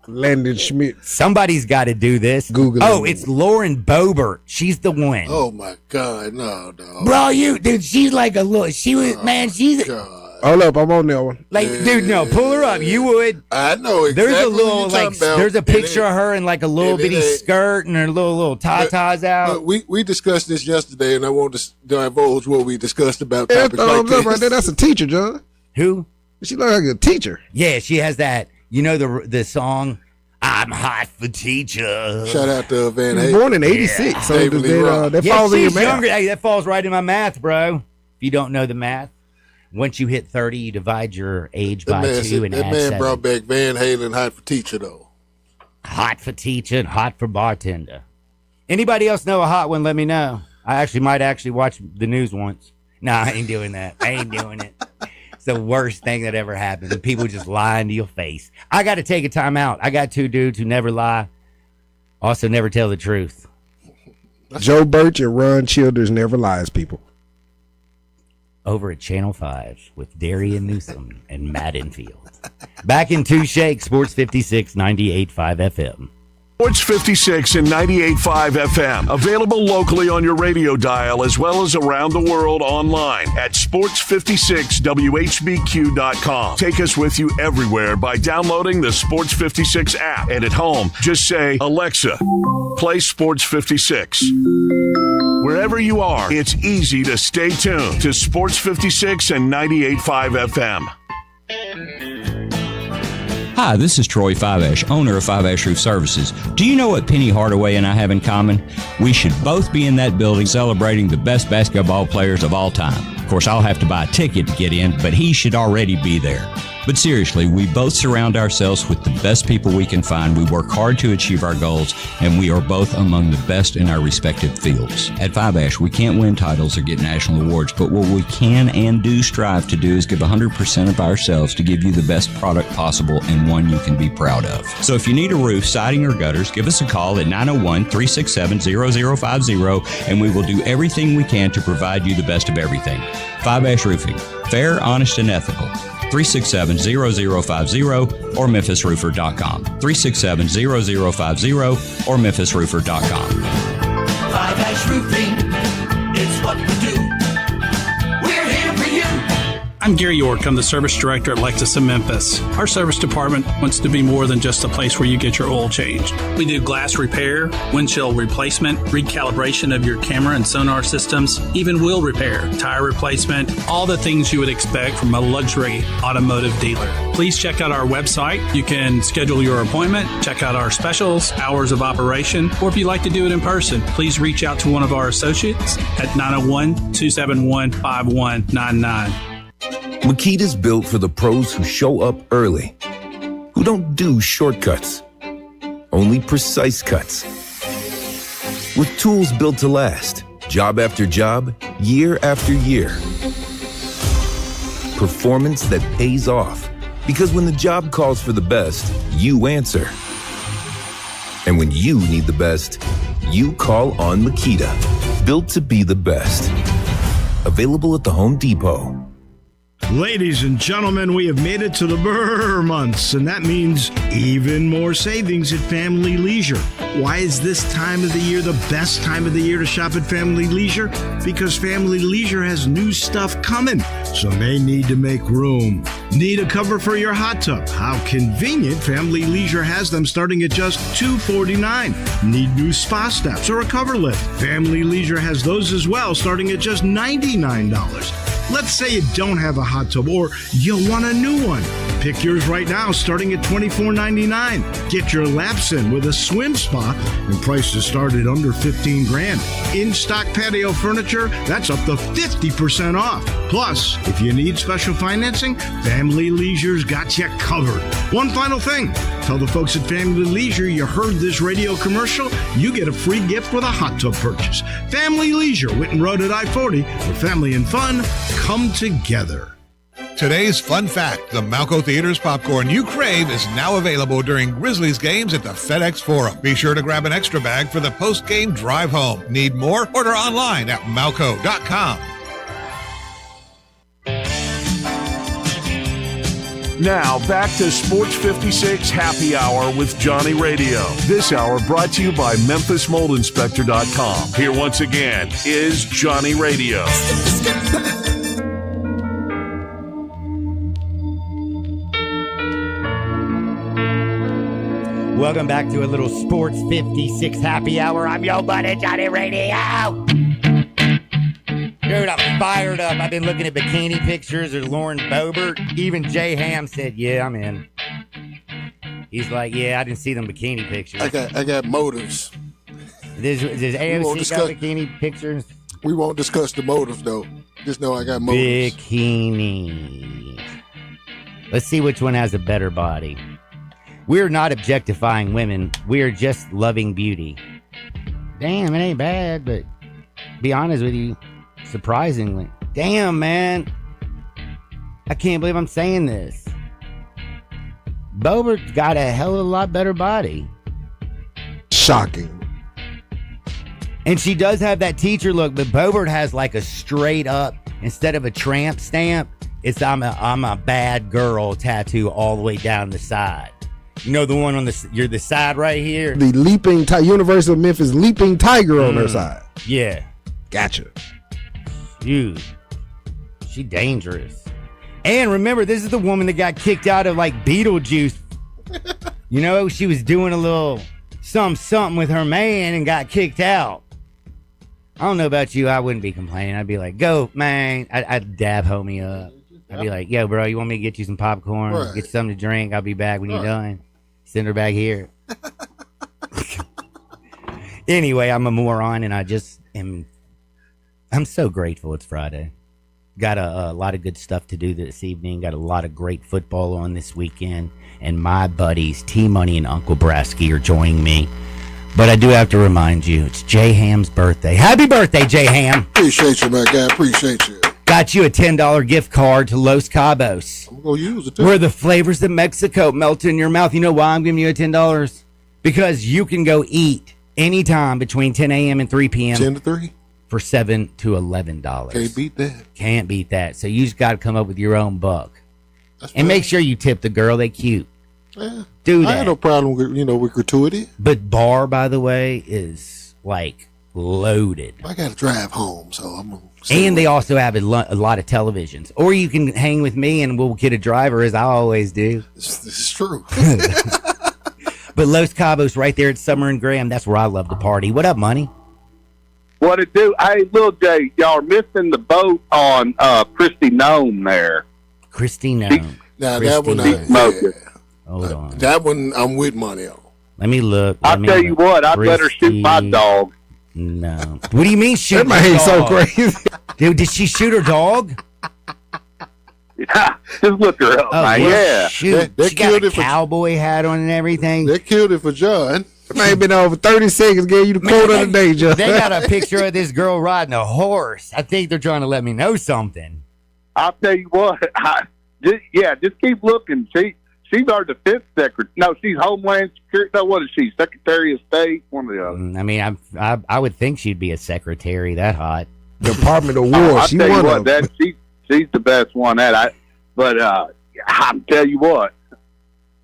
Landon Schmidt. Somebody's got to do this. Google. Oh, it's Lauren Boebert. She's the one. Oh my God, no, dog. Bro, dude, she's like a little. She was, she's. Hold up, I'm on that one. Like, dude, no, pull her up. You would. I know exactly. There's a little, what you're talking about. There's a picture of her in like a little bitty skirt and her little tatas out. We discussed this yesterday, and I won't divulge what we discussed about topics like this. Right there. That's a teacher, John. Who? She look like a teacher. Yeah, she has that. You know the song, I'm hot for teacher. Shout out to Van Halen. Born in 86. Yeah. So that falls in your math. Younger. Hey, that falls right in my math, bro. If you don't know the math. Once you hit 30, you divide your age by 2 and add 7. That man brought back Van Halen, hot for teacher, though. Hot for teacher and hot for bartender. Anybody else know a hot one, let me know. I might watch the news once. No, I ain't doing that. I ain't doing it. It's the worst thing that ever happened. And people just lying to your face. I got to take a time out. I got 2 dudes who never lie, also never tell the truth. Joe Birch and Ron Childers never lies, people. Over at Channel 5 with Darian Newsom and Matt Enfield. Back in 2 Shakes, Sports 56, 98.5 FM. Sports 56 and 98.5 FM. Available locally on your radio dial as well as around the world online at sports56whbq.com. Take us with you everywhere by downloading the Sports 56 app. And at home, just say, Alexa, play Sports 56. Wherever you are, it's easy to stay tuned to Sports 56 and 98.5 FM. Hi, this is Troy Fiveash, owner of Fiveash Roof Services. Do you know what Penny Hardaway and I have in common? We should both be in that building celebrating the best basketball players of all time. Of course, I'll have to buy a ticket to get in, but he should already be there. But seriously, we both surround ourselves with the best people we can find. We work hard to achieve our goals, and we are both among the best in our respective fields. At Fiveash, we can't win titles or get national awards, but what we can and do strive to do is give 100% of ourselves to give you the best product possible and one you can be proud of. So if you need a roof, siding, or gutters, give us a call at 901-367-0050, and we will do everything we can to provide you the best of everything. Fiveash Roofing. Fair, honest, and ethical. 367-0050 or memphisroofer.com. 367-0050 or memphisroofer.com. Fiveash Roofing, it's what we do. We're here for you. I'm Gary York. I'm the service director at Lexus of Memphis. Our service department wants to be more than just a place where you get your oil changed. We do glass repair, windshield replacement, recalibration of your camera and sonar systems, even wheel repair, tire replacement, all the things you would expect from a luxury automotive dealer. Please check out our website. You can schedule your appointment, check out our specials, hours of operation, or if you'd like to do it in person, please reach out to one of our associates at 901-271-5199. Makita's built for the pros who show up early, who don't do shortcuts, only precise cuts. With tools built to last, job after job, year after year. Performance that pays off, because when the job calls for the best, you answer. And when you need the best, you call on Makita. Built to be the best. Available at the Home Depot. Ladies and gentlemen, we have made it to the Brr months, and that means even more savings at Family Leisure. Why is this time of the year the best time of the year to shop at Family Leisure? Because Family Leisure has new stuff coming, so they need to make room. Need a cover for your hot tub? How convenient. Family Leisure has them starting at just $249. Need new spa steps or a cover lift? Family Leisure has those as well, starting at just $99. Let's say you don't have a hot tub or you want a new one. Pick yours right now, starting at $24.99. Get your laps in with a swim spa, and prices start at under $15,000. In-stock patio furniture, that's up to 50% off. Plus, if you need special financing, Family Leisure's got you covered. One final thing. Tell the folks at Family Leisure you heard this radio commercial. You get a free gift with a hot tub purchase. Family Leisure, Whitten Road at I-40, where family and fun come together. Today's fun fact, the Malco Theater's popcorn you crave is now available during Grizzlies games at the FedEx Forum. Be sure to grab an extra bag for the post-game drive home. Need more? Order online at Malco.com. Now, back to Sports 56 Happy Hour with Johnny Radio. This hour brought to you by MemphisMoldInspector.com. Here once again is Johnny Radio. Welcome back to a little Sports 56 Happy Hour. I'm your buddy, Johnny Radio. Dude, I'm fired up. I've been looking at bikini pictures of Lauren Boebert. Even Jay Ham said, yeah, I'm in. He's like, yeah, I didn't see them bikini pictures. I got motives. Does AOC got bikini pictures? We won't discuss the motives, though. Just know I got motives. Bikini. Let's see which one has a better body. We're not objectifying women. We're just loving beauty. Damn, it ain't bad, but be honest with you, surprisingly. Damn, man. I can't believe I'm saying this. Boebert's got a hell of a lot better body. Shocking. And she does have that teacher look, but Boebert has like a straight up, instead of a tramp stamp, it's I'm a bad girl tattoo all the way down the side. You know the one on the side right here? The leaping University of Memphis leaping tiger on her side. Yeah. Gotcha. Dude. She dangerous. And remember, this is the woman that got kicked out of like Beetlejuice. You know, she was doing a little something with her man and got kicked out. I don't know about you. I wouldn't be complaining. I'd be like, go, man. I'd dab homie up. I'd be like, yo, bro, you want me to get you some popcorn? Right. Get you something to drink? I'll be back when you're done. Send her back here. Anyway, I'm a moron, and I'm so grateful it's Friday. Got a lot of good stuff to do this evening. Got a lot of great football on this weekend. And my buddies, T-Money and Uncle Brasky, are joining me. But I do have to remind you, it's Jay Ham's birthday. Happy birthday, Jay Ham. Appreciate you, my guy. Appreciate you. Got you a $10 gift card to Los Cabos. I'm going to use it, too. Where the flavors of Mexico melt in your mouth. You know why I'm giving you a $10? Because you can go eat anytime between 10 a.m. and 3 p.m. 10 to 3? For $7 to $11. Can't beat that. Can't beat that. So you just got to come up with your own buck. And make sure you tip the girl. They cute. Yeah. Do that. I have no problem with, with gratuity. But bar, by the way, is like loaded. I got to drive home, so I'm going to. And they also have a lot of televisions. Or you can hang with me and we'll get a driver, as I always do. This is true. But Los Cabos right there at Summer and Graham, that's where I love to party. What up, Money? What it do? Hey, Lil J, y'all are missing the boat on Christy Nome there. Christy Nome. Now, that one, hold on. That one I'm with Money on. Let me look. I'll tell you what, I'd better shoot my dog. No. What do you mean shoot that man ain't so crazy. Dude, did she shoot her dog? Just look her up, man. Yeah. Shoot. She got a cowboy hat on and everything. They killed it for John. That man been over 30 seconds, gave you the quote of the day, John. They got a picture of this girl riding a horse. I think they're trying to let me know something. I'll tell you what. Just keep looking. She's our defense secretary. No, she's Homeland Security. No, what is she? Secretary of State? One of the other. I mean, I would think she'd be a secretary that hot. Department of War. I'll tell you what, she's the best one at. I'll tell you what.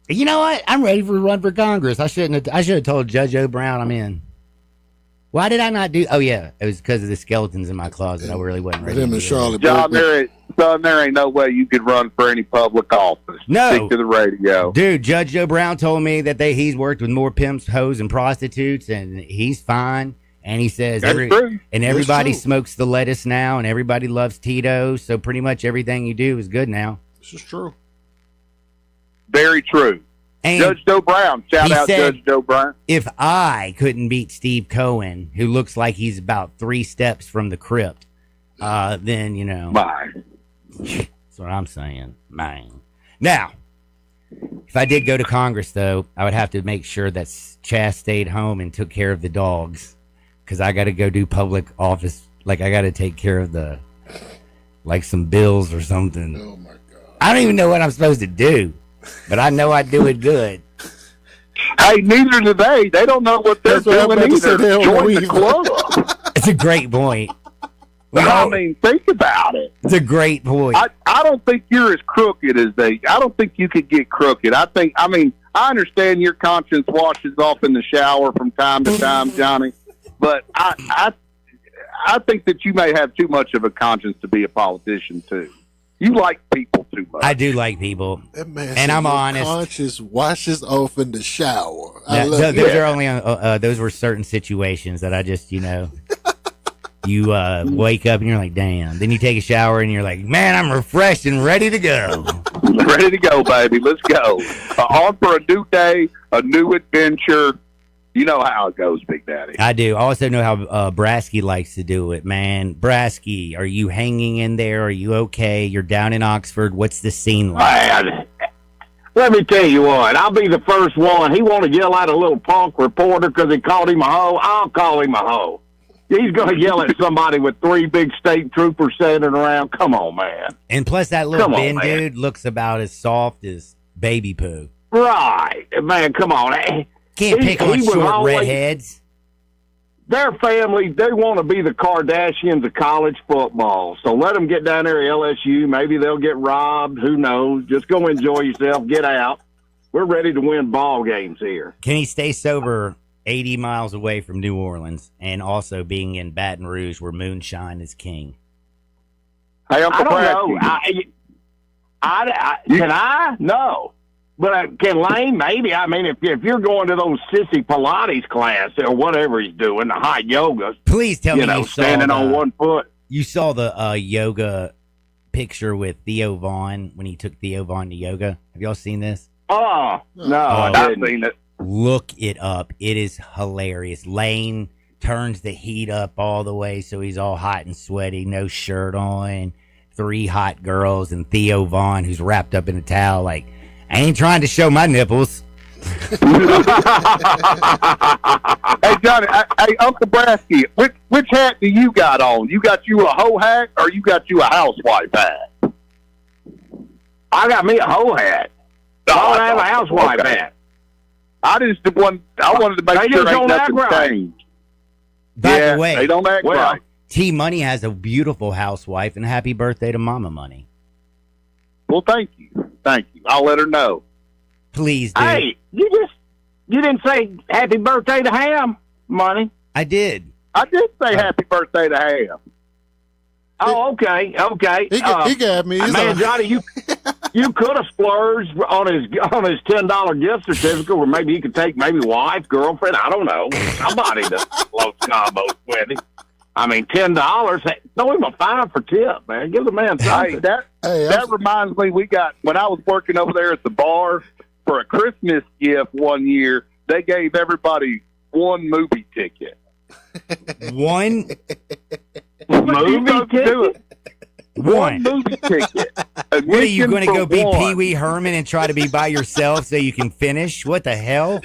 You know what? I'm ready for a run for Congress. I should have told Judge O'Brown I'm in. Why did I not do? Oh yeah, it was because of the skeletons in my closet. I really wasn't ready. Them and Charlotte. John, there ain't no way you could run for any public office. No. Stick to the radio. Dude, Judge O'Brown told me that he's worked with more pimps, hoes, and prostitutes, and he's fine. And he says everybody smokes the lettuce now, and everybody loves Tito's. So pretty much everything you do is good now. This is true. Very true. And Judge Joe Brown. Shout he out said, Judge Joe Brown. If I couldn't beat Steve Cohen, who looks like he's about 3 steps from the crypt, then, you know. Bye. That's what I'm saying. Man. Now, if I did go to Congress, though, I would have to make sure that Chaz stayed home and took care of the dogs, because I got to go do public office. Like, I got to take care of some bills or something. Oh, my God. I don't even know what I'm supposed to do, but I know I do it good. Hey, neither do they. They don't know what they're doing either. Join the club. It's a great point. I mean, think about it. It's a great point. I don't think you're as crooked as they. I don't think you could get crooked. I mean, I understand your conscience washes off in the shower from time to time, Johnny, but I think that you may have too much of a conscience to be a politician too. You like people too much. I do like people, That man and said I'm your honest. conscience washes off in the shower. Those are only those were certain situations that I just, you know, you wake up and you're like, damn. Then you take a shower and you're like, man, I'm refreshed and ready to go. Ready to go, baby. Let's go. On for a new day, a new adventure. You know how it goes, Big Daddy. I do. I also know how Brasky likes to do it, man. Brasky, are you hanging in there? Are you okay? You're down in Oxford. What's the scene like? Man, let me tell you what. I'll be the first one. He want to yell at a little punk reporter because he called him a hoe. I'll call him a hoe. He's going to yell at somebody with 3 big state troopers standing around. Come on, man. And plus, that little Come on, Ben man. dude looks about as soft as baby poo. Right. Man, come on. Can't pick on short redheads. Their family, they want to be the Kardashians of college football. So let them get down there at LSU. Maybe they'll get robbed. Who knows? Just go enjoy yourself. Get out. We're ready to win ball games here. Can he stay sober 80 miles away from New Orleans and also being in Baton Rouge where moonshine is king? Hey, I don't know. Can I? No. But can Lane? Maybe. I mean, if you're going to those sissy Pilates class or whatever he's doing, the hot yoga. Please tell me you saw standing on one foot. You saw the yoga picture with Theo Vaughn when he took Theo Vaughn to yoga. Have y'all seen this? Oh, no, I've not seen it. Look it up. It is hilarious. Lane turns the heat up all the way so he's all hot and sweaty, no shirt on, 3 hot girls, and Theo Vaughn, who's wrapped up in a towel, like, I ain't trying to show my nipples. Hey, Johnny, hey, Uncle Brasky, which hat do you got on? You got you a hoe hat or you got you a housewife hat? I got me a hoe hat. I don't have a housewife hat. I wanted to make sure ain't nothing changed. By the way, they don't act right. T Money has a beautiful housewife, and happy birthday to Mama Money. Well, thank you. I'll let her know. Please do. Hey, you didn't say happy birthday to Ham, Money. I did. I did say happy birthday to Ham. Oh, okay. He got me. Man, Johnny, you could have splurged on his $10 gift certificate, or maybe he could take wife, girlfriend. I don't know, somebody to load combos with him. I mean, $10. Throw him a $5 for tip, man. Give the man something. That reminds me. We got when I was working over there at the bar for a Christmas gift one year. They gave everybody 1 movie ticket. One movie ticket. One movie ticket. What are you going to go be Pee Wee Herman and try to be by yourself so you can finish? What the hell?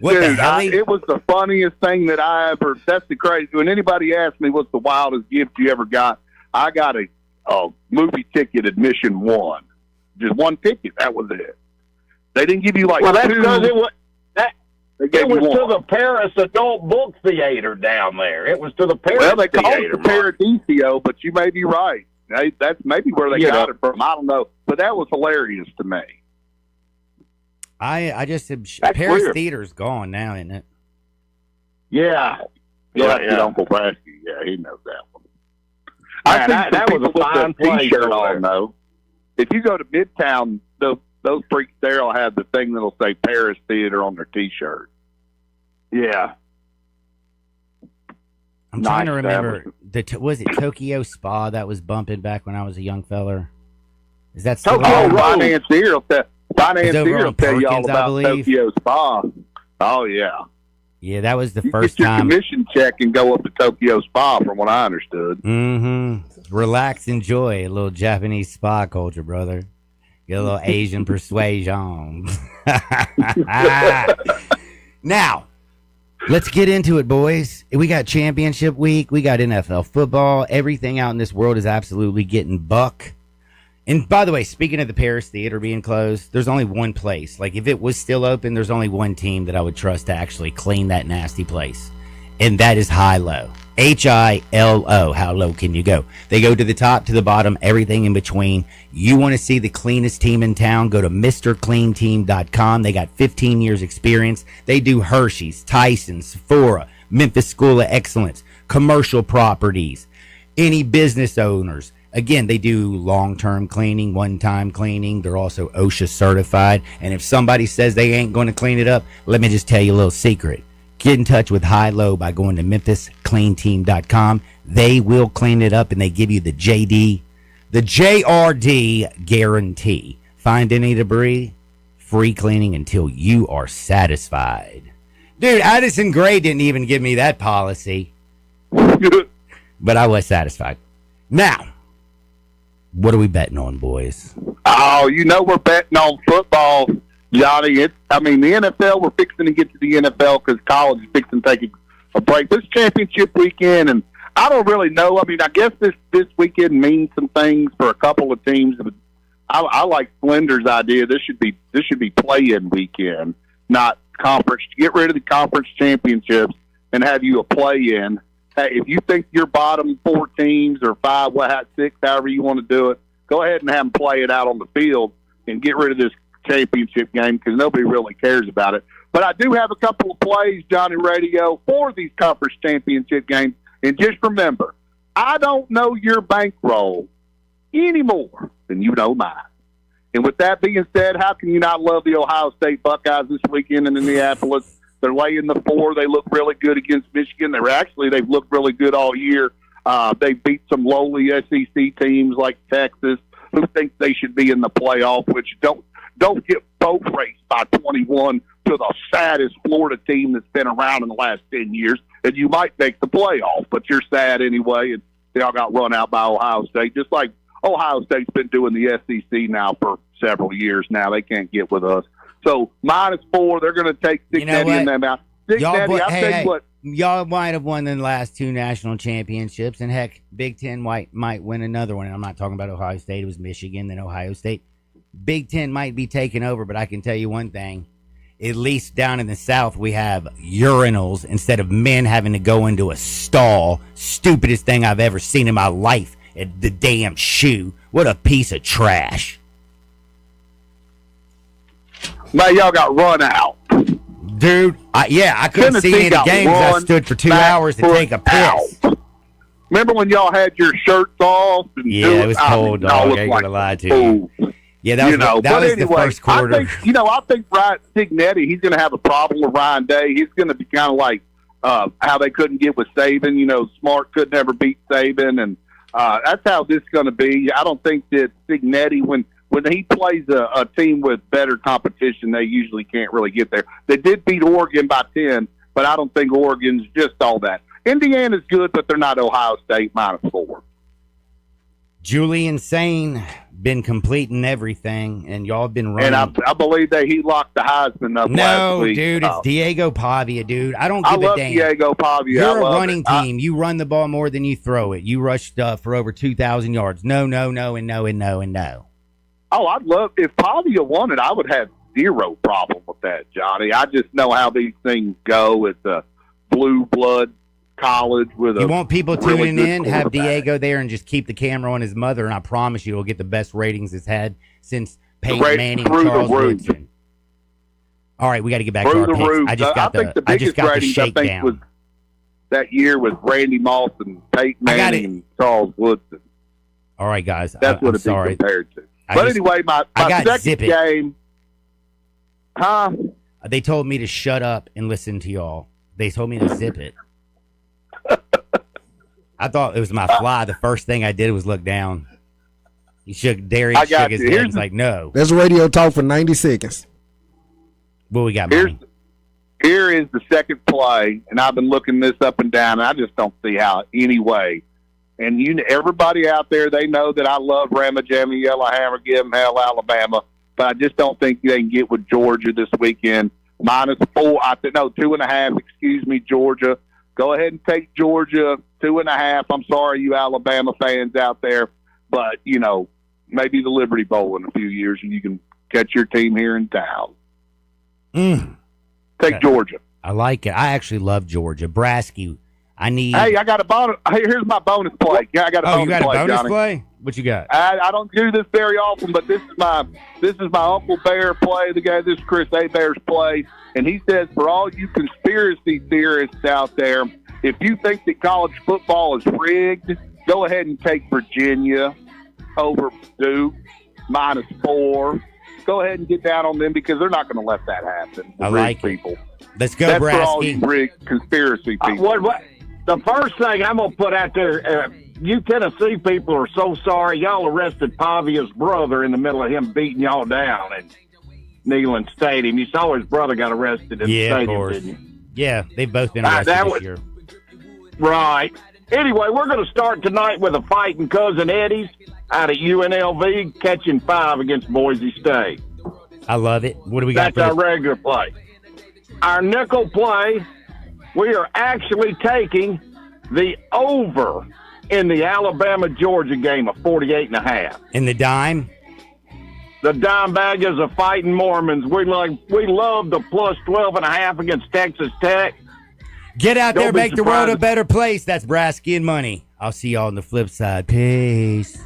What Dude, the hell? it was the funniest thing that I ever. That's the crazy. When anybody asks me what's the wildest gift you ever got, I got a movie ticket, admission 1, just 1 ticket. That was it. They didn't give you like. Well, that's 2. because it was. It was to the Paris Adult Book Theater down there. It was to the Paris Well, they call Theater. it the Paradiso, but you may be right. That's maybe where they got it from. I don't know, but that was hilarious to me. I just That's Paris weird. Theater's gone now, isn't it? Yeah. Uncle Brasky. Yeah, he knows that one. Man, I think that was a fine place T-shirt over there. on though. If you go to Midtown, those freaks there will have the thing that'll say Paris Theater on their T-shirt. Yeah. I'm trying to remember. Was it Tokyo Spa that was bumping back when I was a young feller? Is that still Tokyo Financier will Financier over on will tell you all Perkins, I about believe. Tokyo Spa. Oh, yeah. Yeah, that was the You first get your time. commission check and go up to Tokyo Spa, from what I understood. Mm-hmm. Relax, enjoy a little Japanese spa culture, brother. Get a little Asian persuasion. Now, let's get into it, boys. We got championship week. We got NFL football. Everything out in this world is absolutely getting buck. And by the way, speaking of the Paris Theater being closed, there's only one place. Like, if it was still open, there's only one team that I would trust to actually clean that nasty place. And that is Hilo. Hilo. How low can you go? They go to the top, to the bottom, everything in between. You want to see the cleanest team in town? Go to MrCleanTeam.com. They got 15 years experience. They do Hershey's, Tyson, Sephora, Memphis School of Excellence, commercial properties, any business owners. Again, they do long-term cleaning, one-time cleaning. They're also OSHA certified. And if somebody says they ain't going to clean it up, let me just tell you a little secret. Get in touch with Hilo by going to MemphisCleanTeam.com. They will clean it up, and they give you the JRD guarantee. Find any debris, free cleaning until you are satisfied. Dude, Addison Gray didn't even give me that policy. But I was satisfied. Now, what are we betting on, boys? Oh, you know we're betting on football, Johnny. The NFL, we're fixing to get to the NFL because college is fixing to take a break. This championship weekend, and I don't really know. I mean, I guess this weekend means some things for a couple of teams. But I like Flinder's idea. This should be play-in weekend, not conference. Get rid of the conference championships and have you a play-in. Hey, if you think your bottom 4 teams or 5, 6, however you want to do it, go ahead and have them play it out on the field and get rid of this championship game because nobody really cares about it. But I do have a couple of plays, Johnny Radio, for these conference championship games. And just remember, I don't know your bankroll any more than you know mine. And with that being said, how can you not love the Ohio State Buckeyes this weekend in Indianapolis? They're laying the 4. They look really good against Michigan. They've looked really good all year. They beat some lowly SEC teams like Texas, who think they should be in the playoff, which don't get boat raced by 21 to the saddest Florida team that's been around in the last 10 years. And you might make the playoff, but you're sad anyway. And they all got run out by Ohio State, just like Ohio State's been doing the SEC now for several years now. They can't get with us. So -4, they're going to take Cincinnati and them out. Y'all might have won the last 2 national championships, and heck, Big Ten might win another one. And I'm not talking about Ohio State. It was Michigan, then Ohio State. Big Ten might be taking over, but I can tell you one thing. At least down in the South, we have urinals instead of men having to go into a stall. Stupidest thing I've ever seen in my life at the damn shoe. What a piece of trash. Man, y'all got run out. Dude, I couldn't see any of the games. I stood for 2 hours to take a piss. Remember when y'all had your shirts off? And it was cold, dog. I ain't going to lie to you. Yeah, that was the first quarter. I think Ryan Cignetti, he's going to have a problem with Ryan Day. He's going to be kind of like how they couldn't get with Saban. Smart could never beat Saban, and that's how this is going to be. I don't think that Cignetti, when he plays a team with better competition, they usually can't really get there. They did beat Oregon by 10, but I don't think Oregon's just all that. Indiana's good, but they're not Ohio State -4. Julian Sane been completing everything, and y'all have been running. And I believe that he locked the Heisman up last week. No, dude, it's Diego Pavia, dude. I don't give a damn. Diego Pavia. You're a running team. You run the ball more than you throw it. You rushed for over 2,000 yards. No, and no, and no, and no. Oh, I'd love if Pavia won it. I would have zero problem with that, Johnny. I just know how these things go at the blue blood college with you want people tuning in, have Diego there, and just keep the camera on his mother, and I promise you it'll get the best ratings it's had since Peyton Manning and Charles Woodson. All right, we got to get back to our picks. I just got the shakedown. Was that year with Randy Moss and Peyton Manning and Charles Woodson. All right, guys. That's what it's compared to. Anyway, my second game. Huh? They told me to shut up and listen to y'all. They told me to zip it. I thought it was my fly. The first thing I did was look down. Derek shook his head. He's like, no. There's radio talk for 90 seconds. What we got, Money? Here is the second play, and I've been looking this up and down, and I just don't see how anyway. And everybody out there, they know that I love Rama Jammy, Yellowhammer, give them hell, Alabama, but I just don't think they can get with Georgia this weekend. -4, 2.5, excuse me, Georgia. Go ahead and take Georgia 2.5. I'm sorry, you Alabama fans out there, but, maybe the Liberty Bowl in a few years, and you can catch your team here in town. Take Georgia. I like it. I actually love Georgia. Brasky, Hey, I got a bonus. Hey, here's my bonus play. Yeah, I got a bonus play. Oh, you got a bonus Johnny. play? What you got? I don't do this very often, but this is my Uncle Bear play. This is Chris Abear's play, and he says for all you conspiracy theorists out there, if you think that college football is rigged, go ahead and take Virginia over Duke -4. Go ahead and get down on them because they're not going to let that happen. I like people. Let's go, That's Brasky. for all you rigged conspiracy people. The first thing I'm going to put out there, you Tennessee people are so sorry. Y'all arrested Pavia's brother in the middle of him beating y'all down at Neyland Stadium. You saw his brother got arrested in the stadium, of course. didn't you? Yeah, they've both been arrested this year. Right. Anyway, we're going to start tonight with a fight in Cousin Eddie's out at UNLV, catching 5 against Boise State. I love it. What do we got? That's our regular play. Our nickel play, we are actually taking the over in the Alabama-Georgia game of 48.5. In the dime? The dime bag is a fighting Mormons. We love the plus 12.5 against Texas Tech. Get out Don't there, be make the world a surprised. better place. That's Brasky and Money. I'll see y'all on the flip side. Peace.